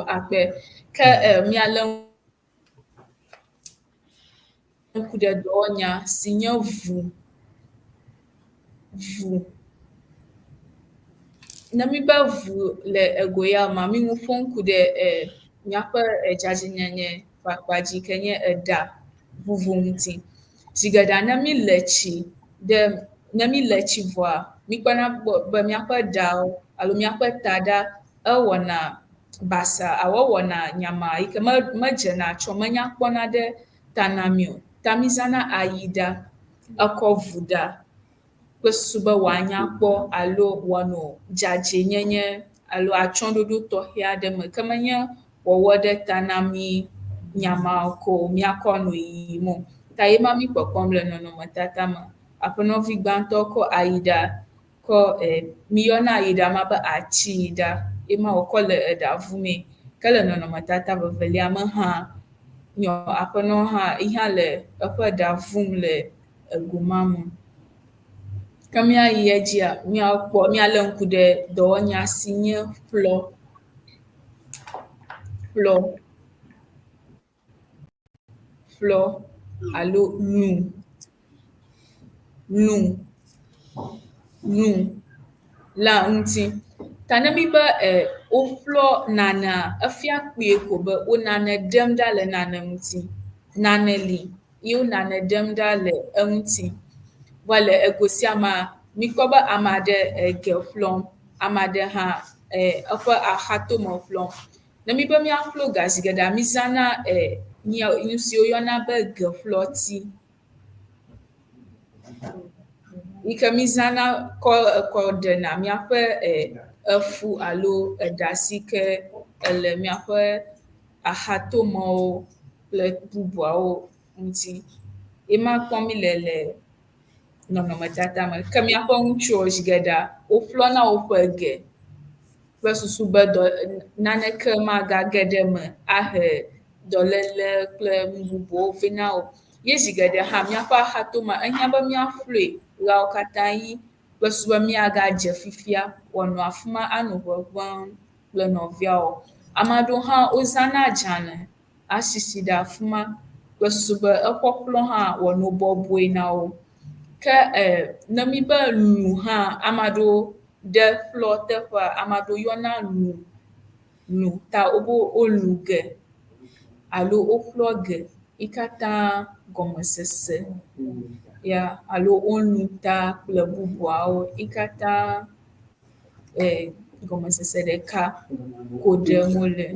Akpe. Ke míalé ŋku ɖe dɔwɔnya si nye ʋu. Ne mi be ʋu le egoya mea, mi ŋu ƒom ku ɖe míaƒe dzadzɛnyenye ƒe akpadzi ke nye eɖa ʋuʋu ŋuti. Zi geɖea ne mi le tsi vɔa, mi kpɔna be míaƒe ɖawo alo míaƒe taɖa ewɔna basa alo ewɔna nyama yi ke medzena tsɔ, menya kpɔna ɖe ta na mi o. Ta mi zãna ayiɖa ekɔ ʋu ɖa kple susu be wòanya kpɔ alo wòanɔ dzadzɛnyenye alo atsyɔ̃ɖoɖo tɔxɛ aɖe me, ke menye wɔwɔ ɖe ta na mi nyamawo ko míakɔ nɔ yiyim o. Ta ye ma mi kpɔkpɔm le nɔnɔmetata me. Aƒenɔvi gbãtɔ kɔ ayiɖa mi yɔna ayiɖa ma be atiyiɖa, ye ma wòkɔ le eɖa ʋu mee. Ke le nɔnɔmetata vevelia me hã, Nyɔ aƒenɔ hã yihã le eƒe ɖa vum le egoma me. Ke míayi edzia, míalé ŋku ɖe dɔwɔnya si nye ƒlɔ. Ƒlɔ alo nu la ŋuti. Ta ne be woƒlɔ nanea, efia kpuie ko be wo nane ɖem ɖa le nane ŋuti. Nane li ye wo nane ɖem ɖa le eŋuti. Vɔ le ego sia mea, mikpɔ be ame aɖe ge ƒlɔm, ame aɖe hã eƒe axatome ƒlɔm. Ne be míaƒlo ga zi geɖea, mizãna nu si woyɔna be geƒlɔti, yi ke mizãna kɔ ɖena míaƒe efu alo eɖa si ke ele míaƒe axatomewo kple bubuawo ŋuti. Ema kpɔm mi le nɔnɔmetata me. Ke míaƒe ŋutsuwo zi geɖea, woƒlɔna woƒe ge kple susu be naneke magage ɖe eme ahe dɔléle kple nu bubuwo vɛ na wo. Ye zi geɖe hã míaƒe axatome ehiã be míaƒloe ɣeawo katã ɣi kple susu be míagadze fifia wòanɔ afi ma anɔ ʋeʋẽm kple nɔviawo. Ame aɖewo hã wozãna adzale asisi ɖe afi ma kple susu be eƒe ƒlɔ hã wòanɔ bɔbɔe na wo. Ke ne mi be lu hã, ame aɖewo ɖe ƒlɔ teƒea, ame aɖewo yɔna lu ta wolu ge alo woƒlɔ ge. Yi katã gɔmesese ya alo wolu ta kple bubuawo. Yi katã gɔmesese ɖeka ko ɖem wole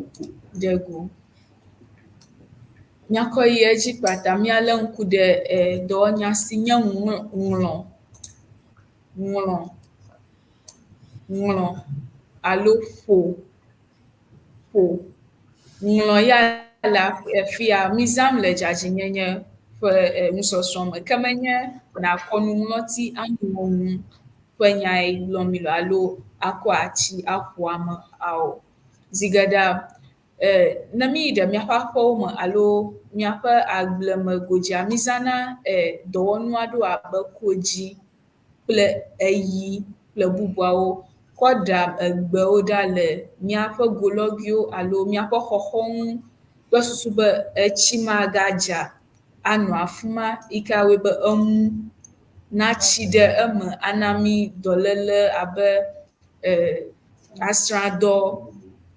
ɖe go. Míakɔ yi edzi kpata, míalé ŋku ɖe dɔwɔnya si nye ŋlɔ alo ƒo. Ŋlɔ ya le afia, mizãm le dzadzɛnyenye ƒe nusɔsrɔ̃ me. Ke menye nakɔ nuŋlɔti aŋlɔ nu ƒe nyae gblɔm mi le alo akɔ atsi aƒo ame o. Zi geɖea, ne mi yi ɖe míaƒe aƒewo me alo míaƒe agbleme godzia, mizãna dɔwɔnu aɖewo abe kodzi kple eyi kple bubuawo kɔ ɖa egbewo ɖa le míaƒe golɔguiwo alo míaƒe xɔxɔnu kple susu be etsi magadza anɔ afi ma, yi ke awɔe be eŋu natsi ɖe eme ana mi dɔléle abe asrãdɔ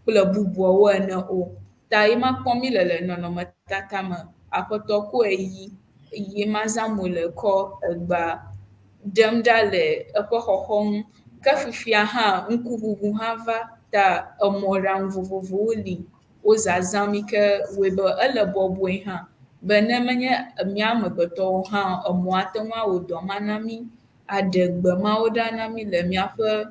kple bubuawo ene o. Ta ema kpɔm mi le nɔnɔmetata me. Aƒetɔ ko eyi ma zãm wòle kɔ egba ɖem ɖa le eƒe xɔxɔnu. Ke fifia hã ŋkuʋuʋu hã va ta emɔɖaŋu vovovowo li wo zazãm yi ke wɔe be ele bɔbɔe hã be ne menye mía amegbetɔwo hã emɔ ate ŋu awɔ dɔ ma na mi, aɖe gbe mawo ɖa na mi le míaƒe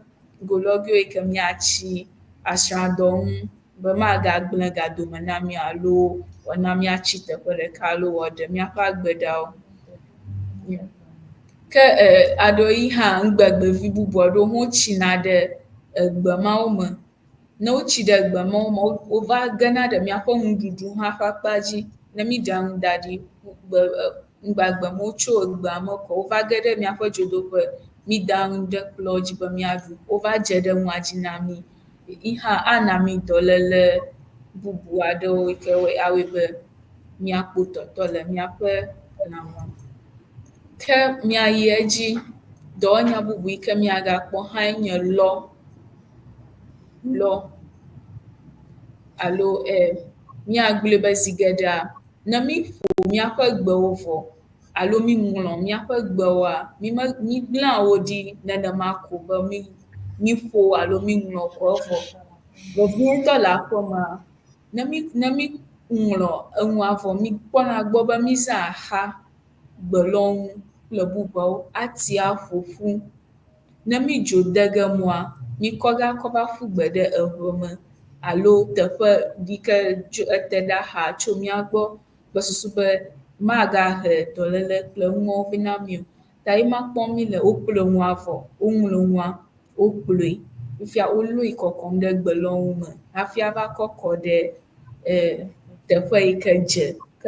golɔguiwo yi ke míatsi asrãdɔ ŋu be magagblẽ ga dome na mi alo wòana míatsi teƒe ɖeka alo wòaɖe míaƒe agbe ɖawo. Ke aɖewo yi hã ŋugbegbevi bubu aɖewo hã wotsina ɖe egbe mawo me. Ne wotsi ɖe egbe mawo me, wova gena ɖe míaƒe nuɖuɖu hã ƒe akpa dzi. Ne mi ɖa nu da ɖi, ŋugbagbe me wotso egbea me kɔ, wova ge ɖe míaƒe dzodoƒe, mi da nu ɖe kplɔ dzi be míaɖu, wova dze ɖe nua dzi na mi. Yi hã ana mi dɔléle bubu aɖewo yi ke awɔe be míakpɔ tɔtɔ le míaƒe lãme. Ke míayi edzi, dɔwɔnya bubu yi ke míagakpɔ hã nye lɔ alo míagblɔe be zi geɖea, ne mi ƒo míaƒe gbewo vɔ alo mi ŋlɔ míaƒe gbewoa, migblẽa wo ɖi nenema ko be mi ƒo alo mi ŋlɔ kɔ vɔ. Veviwo ŋutɔ le aƒemea, ne mi ŋlɔ enua vɔ, mikpɔna gbɔ be mizã axa, gbelɔ̃nu kple bubuawo ati aƒoƒu. Ne mi dzo de ge mɔa, mikɔ gakɔ va ƒu gbe ɖe eʋe me alo teƒe yi ke ete ɖe axa tso mía gbɔ kple susu be magahe dɔléle kple numawo vɛ na mi o. Ta ema kpɔm mi le woƒle nua vɔ, woŋlɔ nua, wokplɔe, fifia wolɔe kɔkɔm ɖe gbelɔ̃nu me hafi ava kɔ kɔ ɖe teƒe yi ke dze. Ke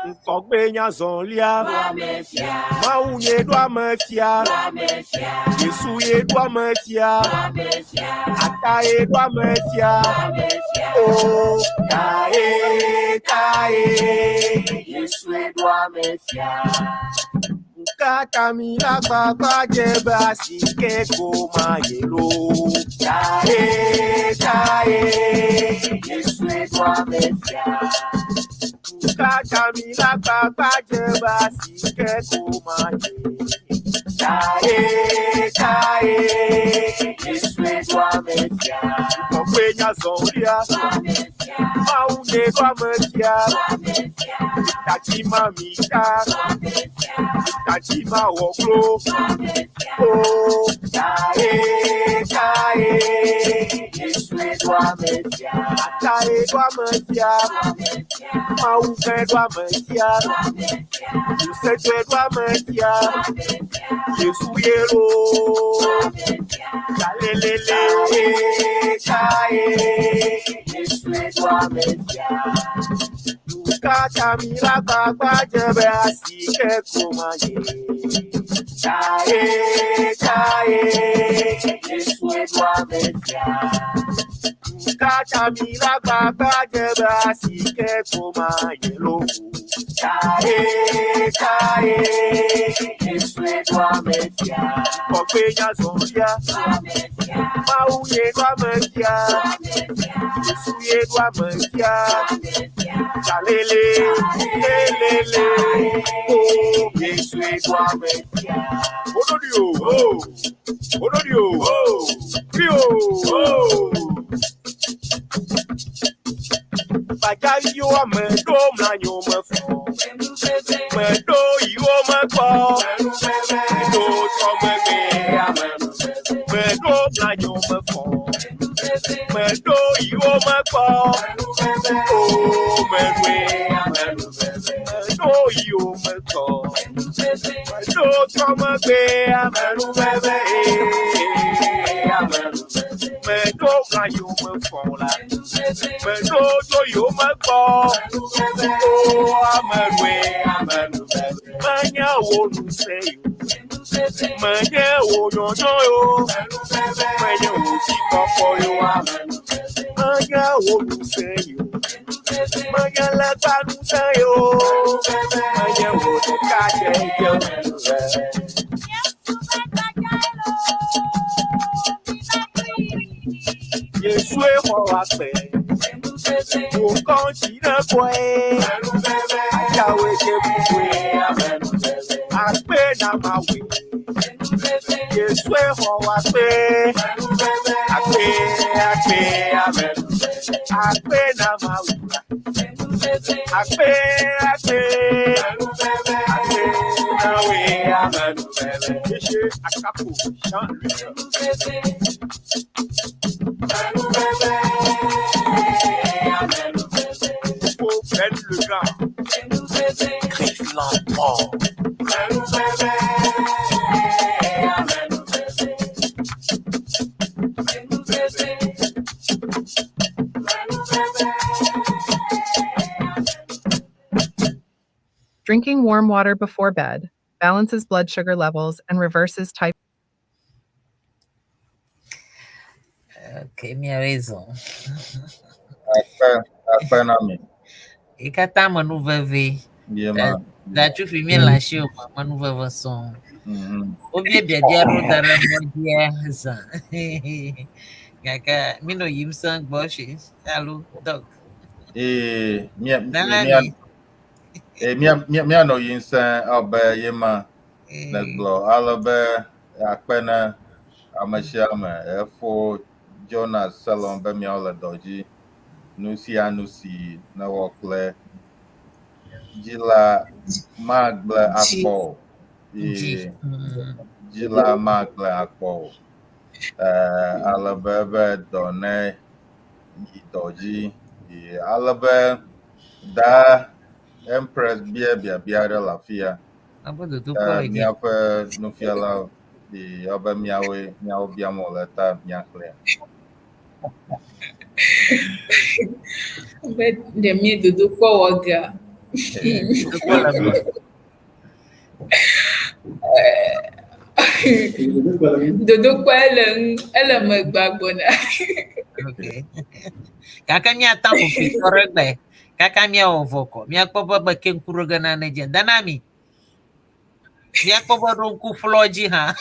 Nkɔgbenya zɔlia. Mawu ye ɖo ame fia. Yesu ye ɖo ame fia. Ata ye ɖo ame fia. Oh, kae, Yesu ye ɖo ame fia. Nkatami la gbagba jebe asike koma yelo. Kae, Yesu ye ɖo ame fia. Nkatami la gbagba jebe asike koma yelo. Kae, Yesu ye ɖo ame fia. Nkɔgbenya zɔlia. Mawu ye ɖo ame fia. Tajima mika. Tajima woglo. Oh, kae, Yesu ye ɖo ame fia. Ata ye ɖo ame fia. Mawu gã ɖo ame fia. Yusetɔ ɖo ame fia. Yesu ye lo. Kalelele, kae, Yesu ye ɖo ame fia. Nkatami la gbagba jebe asike koma ye. Kae, Yesu ye ɖo ame fia. Nkatami la gbagba jebe asike koma ye lo. Kae, Yesu ye ɖo ame fia. Nkɔgbenya zɔlia. Mawu ye ɖo ame fia. Yesu ye ɖo ame fia. Kalele, lelele, oh, Yesu ye ɖo ame fia. Ododio, oh, Rio, oh. Bajaviwo ame ɖo mlanyo me fɔ. Me ɖo yiwo me kpɔ. Me ɖo tɔmegbe ame. Me ɖo mlanyo me fɔ. Me ɖo yiwo me kpɔ. Oh, me ɖoe ame. Me ɖo yiwo me kpɔ. Me ɖo tɔmegbe ame. Me ɖo mlanyo me fɔ la. Me ɖo yiwo me kpɔ. Oh, ame ɖoe ame. Menye wo nuse yo. Menye wo nyɔnyɔ yo. Menye wo tsikɔkɔ yo ame. Menye wo nuse yo. Menye legba nuse yo. Menye wo ɖeka dze yo. Yesu xɔ akpɛ. Wò kɔntsi ne kɔe. Ayawe ke bubue. Akpɛ na mawe. Yesu xɔ akpɛ. Akpɛ amen. Akpɛ na mawe. Akpɛ na we amen. Yeshe akapo Jean-Luc. Faut prendre le gars. Griffe lentement. Drinking warm water before bed balances blood sugar levels and reverses type. Okay, minha raison. Apprende nami. E kata manu veve. Da tu fi mi la shi o manu veve son. Obi bia ro dara mo dia za. Kaka mi no yim san gbo shi. Hello doc. Mia no yinsa obe yema na glo alabe akpena amashama efo Jonas salon be mi ola doji nusi na wokle jila magle akpo jila magle akpo alabe be done doji alabe da Empress bia relafia. Miape Nufialaga di obe miawe miawo biamo leta miakle. De mi dudu kwa waga. Dodo kwa ele megbagbona. Okay. Kaka mia tapo pitorebe. Kaka mia ovoko. Mia popo ba kenkuro gana neje. Danami. Mia popo ronku floji ha.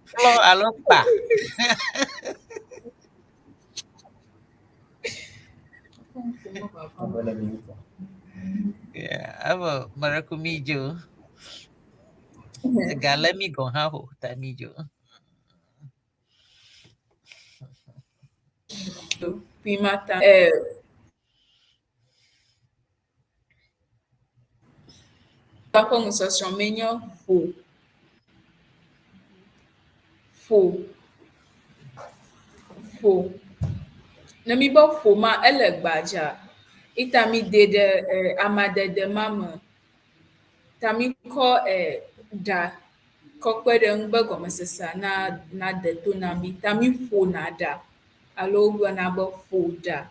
Flo alopa. Yeah, abo marakumijo. Galemi go ha ho tamijo. Primata Papa musosro menyo fo. Na mi bo fo ma ele gbaja. Ita mi de amadede mama. Ta mi ko da ko kwede ngbe gomesesa na de to na mi ta mi fo na da. Alo gwa na bo fo da.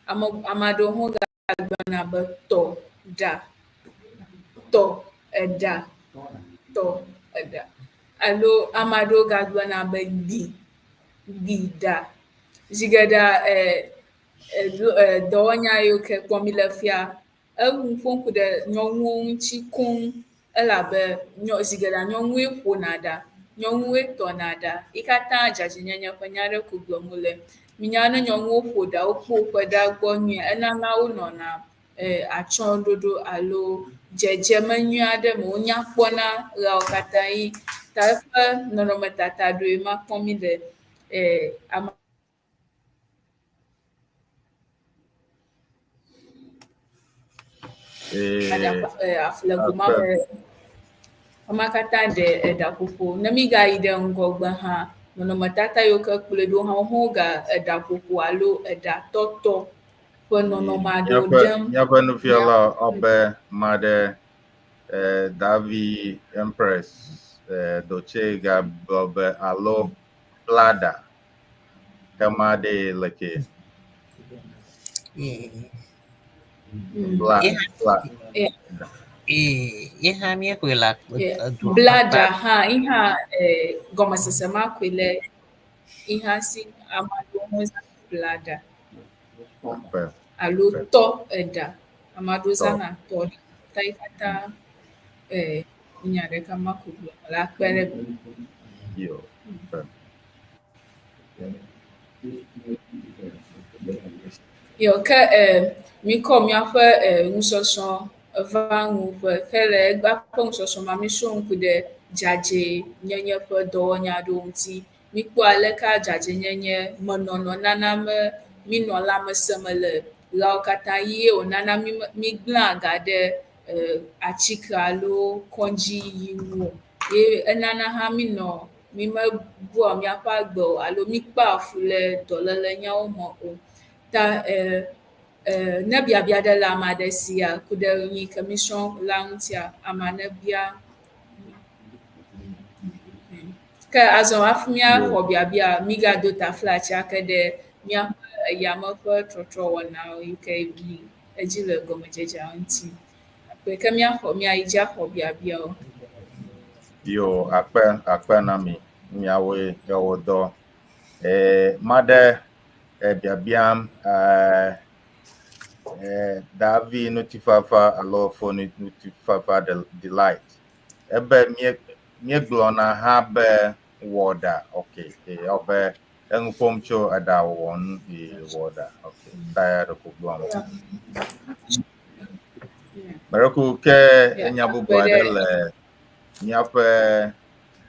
Amado ho ga gwa na bo to da. To da. To da. Alo amado ga gwa na bo gi da. Zigada dɔwɔnyawo ke kpɔm mi le fia, eŋu ƒom ku ɖe nyɔnuwo ŋuti koŋ elabe zigada nyɔnue ƒona ɖa, nyɔnue tɔna ɖa. Yi katã dzadzɛnyenye ƒe nya aɖe ko gblɔm wole. Minya ne nyɔnuwo ƒo ɖa, wokpo woƒe ɖa gbɔ nyuie, enana wonɔna atsyɔ̃ɖoɖo alo dzedzeme nyui aɖe me, wonya kpɔna ɣeawo katã ɣi. Ta eƒe nɔnɔmetata ɖoe ma kpɔm mi le aflegoma ema katã ɖe eɖaƒoƒo. Ne mi gayi ɖe ŋgɔgbe hã, nɔnɔmetata yiwo ke kplɔe ɖo hã, wohã ga eɖaƒoƒo alo eɖatɔtɔ ƒe nɔnɔme aɖewo ɖem. Míaƒe nufiala abe ma ɖe Davi Empress Doce gagblɔ be alo blada ke ma ɖe le ke. Iha mi koe la blada hã iha gɔmesese ma koe le iha si amado ho zãna blada alo tɔ eɖa. Amado zãna tɔ ɖa. Ta yi katã nya ɖeka ma koe gblɔm le akpe ɖe ke mi kɔ miaƒe nusɔsrɔ̃ va ŋuƒe hele eƒe nusɔsrɔ̃ ma mi srɔ̃ ŋku ɖe dzadzɛnyenye ƒe dɔwɔnya aɖewo ŋuti. Mikpɔ aleka dzadzɛnyenye menɔnɔ nana minɔ lãmesẽ me le ɣeawo katã ye wònana migblẽa ga ɖe atsike alo kɔndzi yi ŋu o. Ye enana hã mimebua miaƒe agbe o alo mikpea fu le dɔléle nyawo me o. Ta ne biabia ɖe le ame aɖe sia ku ɖe nu yi ke mi srɔ̃ la ŋutia, amea nebia. Ke azɔ hafi míaxɔ biabia, migado taflatsi ake ɖe míaƒe yame ƒe trɔtrɔwɔnawo yi ke yi edzi le gɔmedzedzea ŋuti. Ke míaxɔ míayi dzi axɔ biabiawo. Yo, akpe na mi, miawoe yewɔ dɔ. Ma ɖe biabiam Davi nutifafa alo fo nutifafa delight. Ebe míegblɔna hã be wɔɖa, okay. Ɔbe eŋu ƒom tso eɖawɔwɔ ŋu wɔɖa, okay. Ta ya ɖe ko gblɔm. Meɖeku ke enya bubu aɖe le míaƒe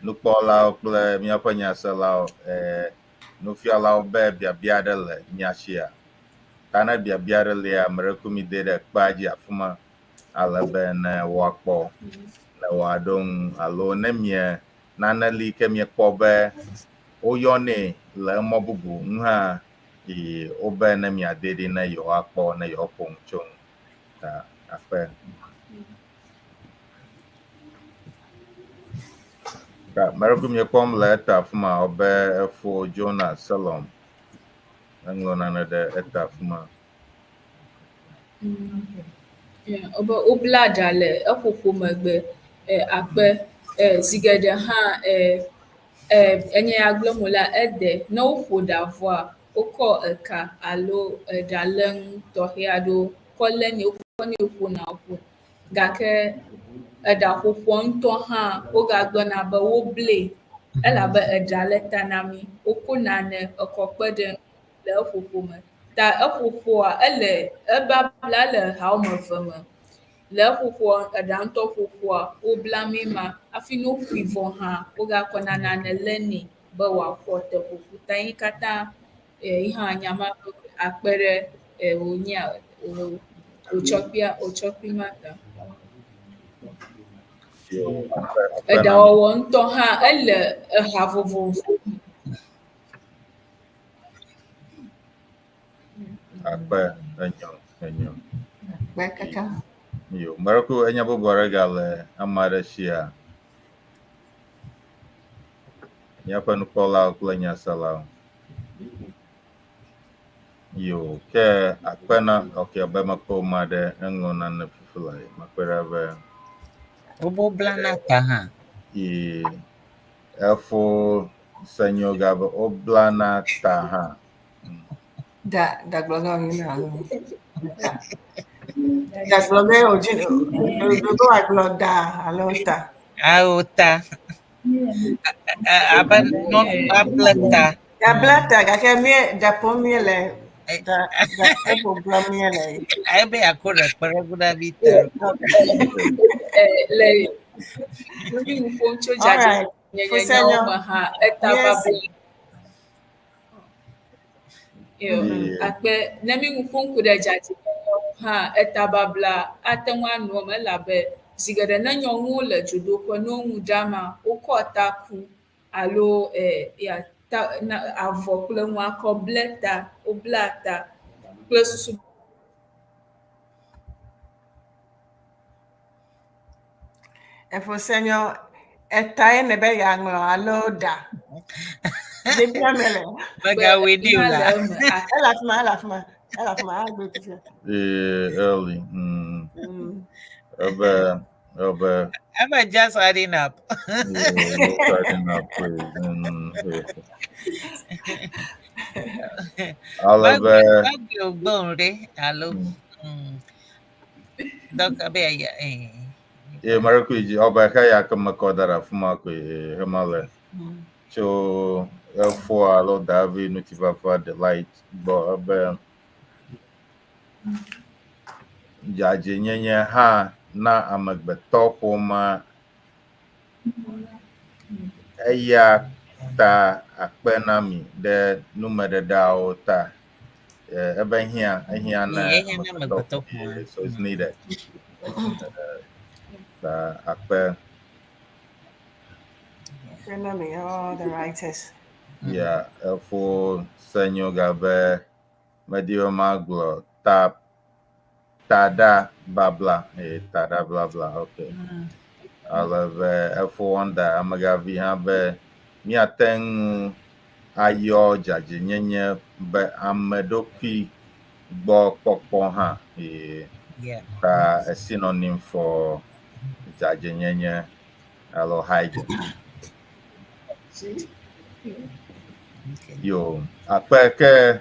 nukpɔlawo kple míaƒe nyaselawo nufialawo be biabia aɖe le mía sia. Ta ne biabia aɖe lia, meɖeku mi de ɖe kpea dzi afi ma ale be ne woakpɔ le woaɖo ŋu alo ne nane li ke miekpɔ be woyɔnɛ le emɔ bubu ŋu hã wobe ne miade ɖi ne yewoakpɔ ne yewoaƒo ŋu tso ŋu. Ta akpe. Marakum Yapom letter Fuma Obe for Jonah Salom. Anglona de Etafuma. Oba oblada le eƒoƒo megbe akpe zigede hã enye ya gblɔm wòle ede ne woƒo ɖa vɔa wokɔ eka alo ɖalenu tɔxɛ aɖewo kɔ lé nɛ wokɔ nɛ ƒona ƒo gake eɖaƒoƒoa ŋutɔ hã wogagblɔna be woblee elabe eɖa le ta na mí woko nane ekɔ kpe ɖe le eƒoƒo me ta eƒoƒoa ebabla le ha wɔme eve me le eƒoƒoa eɖa ŋutɔ ƒoƒoa wobla mí ma hafi ne woƒoe vɔ hã wogakɔna nane lé nɛ be wòaƒo te ƒoƒo ta yi katã yi hã nyama akpe ɖe wònya wòtsɔkpui ma ta. Eɖawɔwɔ ŋutɔ hã ele eha vovovo me. Akpe enyo. Kaka. Yo, Maraku enya bobore gale amare shia. Nyapa nukola kulenya salam. Yo, ke akpena okay abema ko made engona na fufulai. Makwera be. Obo blana ta ha. Efo senyo gabe oblana ta ha. Da gbɔdɔ mina lo. Da gbɔdɔ ojino. Do agblɔ da alo ta. Aota. Aban non ablata. Da blata gake mie da pomie le da ebo blamie le. Aibe akora para guda vita. Le Nubi Mfoncho Dzadzɛnyenye me hã etabable. Akpe ne mi ŋu ƒom ku ɖe dzadzɛnyenye hã etababla ate ŋu anɔ me elabe zi geɖe ne nyɔnuwo le dzodoƒe ne woŋu ɖama wokɔ taku alo avɔ kple ŋu akɔ ble ta wobla ta kple susu. Efo senyo etae ne be ya ŋlɔ alo da. Debia mele. Baga wedi ula. Elafuma agbe kufia. Early. Obe. I'm just adding up. Adding up, please. Hello. Dr. Beya. Marakuji, Oba Kaya Kamakodara Fumako, Hemale. So, for a lot Davi Nutiva delight, but Dzadzɛnyenye ha na amegbetɔ ma eya ta akpe na mi ɖe numeɖeɖawo ta ebe ehia na amegbetɔ so it's needed ta akpe All the writers. Yeah, for senyo gabe medio maglo tada babla tada bla bla okay. Alave for wonder amagavi habe mi ateng ayo dzadzɛnyenye be ameɖokui gbɔ kpɔkpɔ hã ta a synonym for dzadzɛnyenye alo hygiene. Yo, akpe ke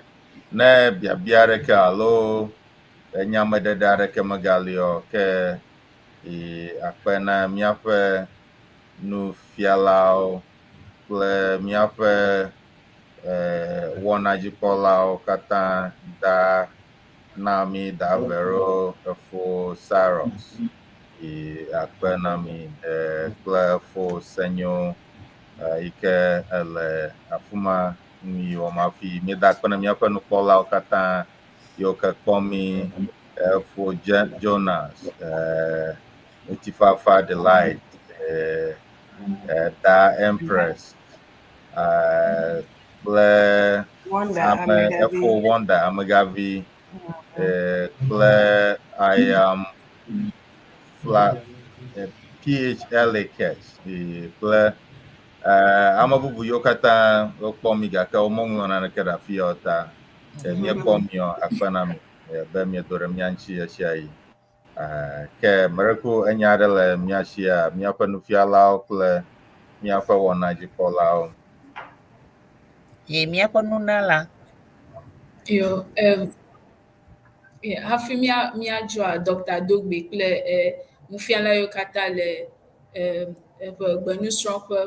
ne biabia ɖeke alo enyameɖeɖe aɖeke megali o ke akpe na míaƒe nufialawo kple míaƒe wɔnadzikpɔlawo katã da na mi da vero efo Saros akpe na mi kple efo senyo yike ele afuma mi wɔmafi mi da akpe na míaƒe nukpɔlawo katã yiwo ke kpɔ mi efo Jonas Utifafa Delight da Empress kple efo Wonder Amegavi kple I am PHLAKS kple ama bubu yokata okpomiga ka omongo na kada fiota mi ekpomio akpana mi be mi dore mi anchi ashai ke marako anyada le mi ashia mi apa Nufiala kple mi apa wona jipola Ye mi aponu nala. Yo, hafi mia joa Dr Dogbey kple Nufiala yo kata le gbenusrɔ̃ƒe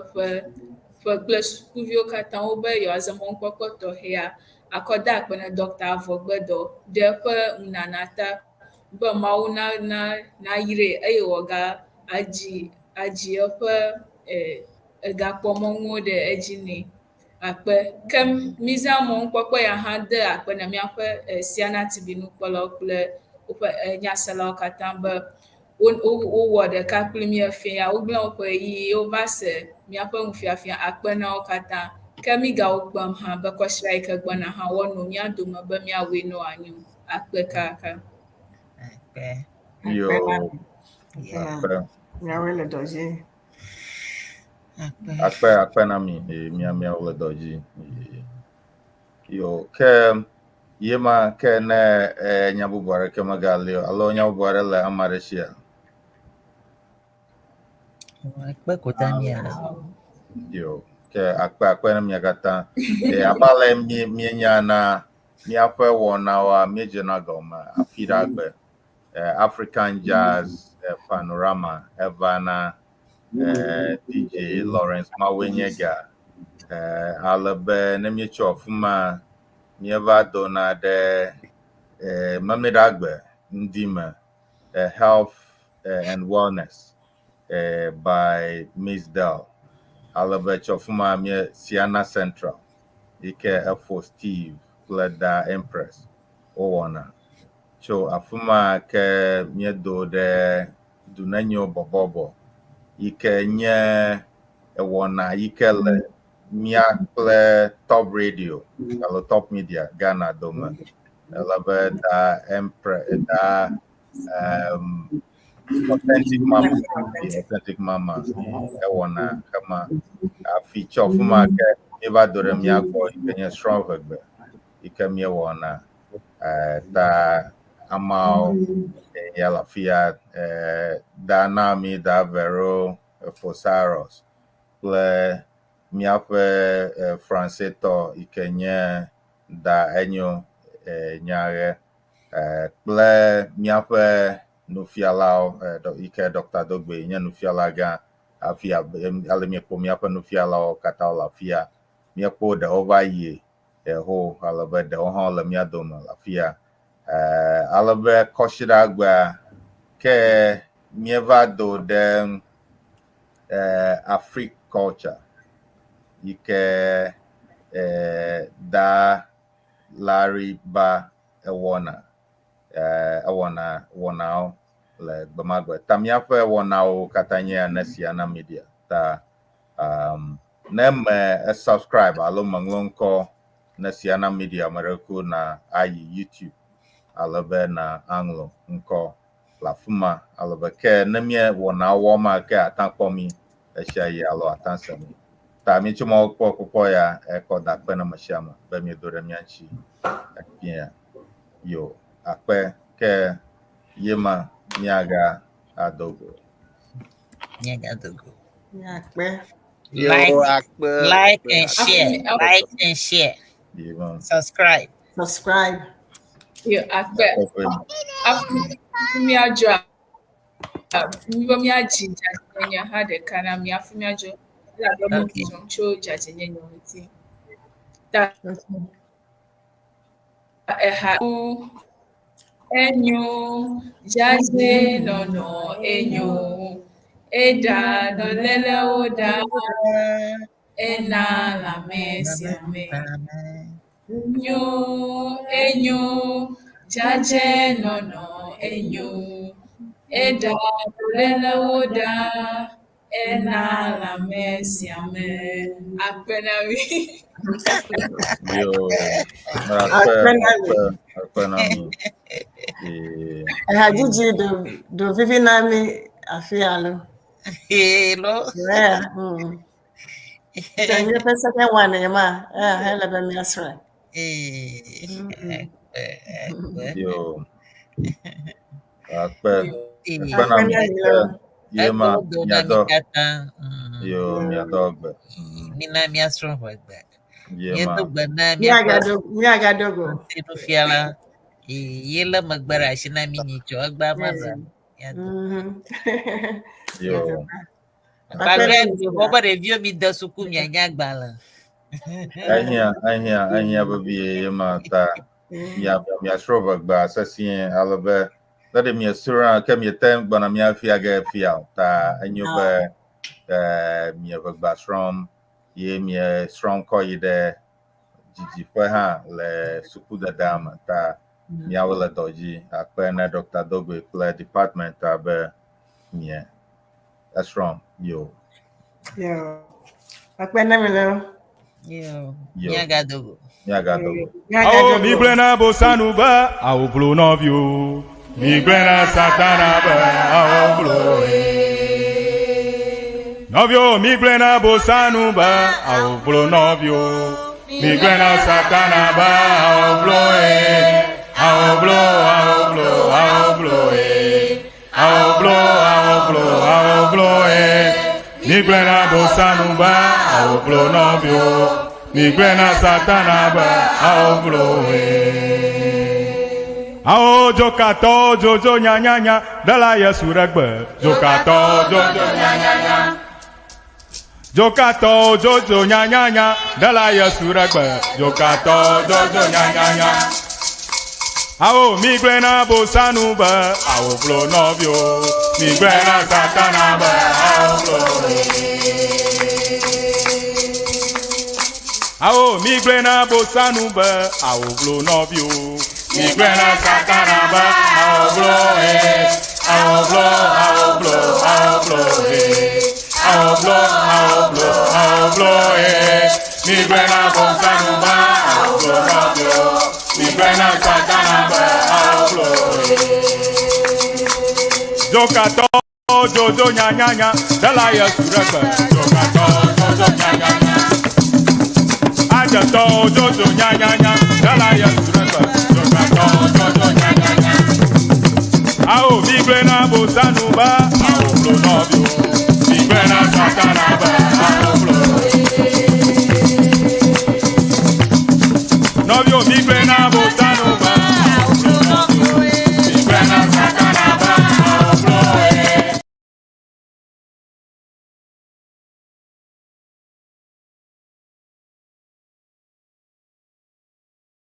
kple sukuviwo katã wobe yewoaze mɔnukpɔkpɔ tɔxɛa akɔda akpe ne Dr Eʋegbe ɖe eƒe nunana ta be Mawu nayrae eye wòga adzi eƒe egakpɔmɔnuwo ɖe edzi nɛ. Akpe ke míza mɔnukpɔkpɔ ya hã de akpe ne míaƒe CEANA TV nukpɔlawo kple woƒe nyaselawo katã be wowɔ ɖeka kpli mí efia ya wogblẽ woƒe ɣeyiɣi wova se míaƒe nufiafia akpe na wo katã ke mígawo kpem hã be kɔsiɖa yi ke gbɔna hã woanɔ mía dome be míawoe nɔ anyi akpe kaka. Yo, Miawe le dɔdzi. Akpe na mi mia le dɔdzi. Yo, ke yema ke ne nya bubu aɖe ke megali o alo nya bubu aɖe le ame aɖe sia. Akpe kota mia. Yo, ke akpe na mia katã. Abale mienya na miaƒe wɔnawoa miedzena gɔme afi ɖe agbe. African Jazz Panorama Evana DJ Lawrence Mawenyega alebe ne mietsɔ afuma mieva dona ɖe memedagbe ndime Health and Wellness by Miss Dell alebe tsɔ afuma mie CEANA Central yike efo Steve kple da Empress wowɔna. So afuma ke miedo ɖe dunenyo bɔbɔbɔ yike nye ewɔna yike le mia kple Top Radio alo Top Media Ghana dome elebe da Authentic Mama ewɔna kama afi tsɔ afuma ke mieva do ɖe mia gbɔ yike nye Srɔ Eʋegbe yike miewɔna da Amao Yalafia Danami da Vero Fosaros kple miaƒe Franceto yike nye da enyo nyare kple miaƒe nufialawo yike Dr Dogbey nye nufialaga afia ale miekpɔ miaƒe nufialawo katã le afia miekpɔ ɖewo va yi ho alebe ɖewo hã le mia dome le afia alebe kɔsiɖagbea ke mieva do ɖe Afrique culture yike da Larry ba ewɔna wɔnawo le gbemagbe ta miaƒe wɔnawo katã nye ne CEANA Media ta ne me subscribe alo meŋlɔ ŋkɔ ne CEANA Media me ɖe ko na ayi YouTube alebe na anglo ŋkɔ le afuma alebe ke ne mie wɔnawo wɔma ke ata kpɔ mi esia yi alo ata se mi ta mi tso mɔ kpɔkpɔ ya ekɔ da akpe ne me sia me be mi do ɖe mia ŋuti efia yo akpe ke yema miaga adogo Akpe. Like and share. Subscribe. Yo, akpe mia joa mia dzi Dzadzɛnyenye ha ɖeka na mia fu mia dzo la be mo tso Dzadzɛnyenye ŋuti ta eha enyo jaze nono enyo eda dolelewo da ena la mesiame enyo jaje nono enyo eda dolelewo da ena la mesiame akpenami yo akpenami Hajiji do vivi nami afialo. Hello. Yeah. Then you first second one, ma. Hell of a miasra. Yo. Akpe na mi yema miado. Yo miado. Mina miasra Eʋegbe. Yema. Miagadogo. Nufiala. Yela magbara shina mini cho agba maza. Yo. Parleront oba review mi da suku mi anya gbala. Anya baby yema ta. Ya Srɔ Eʋegbe asasien alabe. That me sura kem ye tem bana mi afia ga fia ta anyo be mi Eʋegbe Srɔ ye mi Srɔ ko ye de jiji fa ha le suku da dama ta mi awela doji Apprende Dr Dogbey kple department abe mi Srɔ yo Apprende mi lo Yo Nyagadogo Ao mi plena bosanu ba ao blo novio mi plena satana ba ao blo novio mi plena bosanu ba ao blo novio mi plena satana ba ao blo ao blo ao blo ao blo ao blo ao blo ao blo mi plena bosanu ba ao blo novio mi plena satana ba ao bloe ao jokato jojo nya nya nya dala Yesu regbe jokato jojo nya nya nya jokato jojo nya nya nya dala Yesu regbe jokato jojo nya nya nya ao mi plena bosanu ba ao blo novio mi plena satana ba ao bloe Ao mi plena bosanu ba ao blo novio mi plena satana ba ao blo ao blo ao blo ao blo ao blo ao blo ao blo mi plena bosanu ba ao blo novio mi plena satana ba ao blo jokato jojo nya nya nya dala Yesu regbe jokato jojo nya nya nya Jojo jojo nya nya nya dala Yesu regbe jokato jojo nya nya nya ao mi plena bosanu ba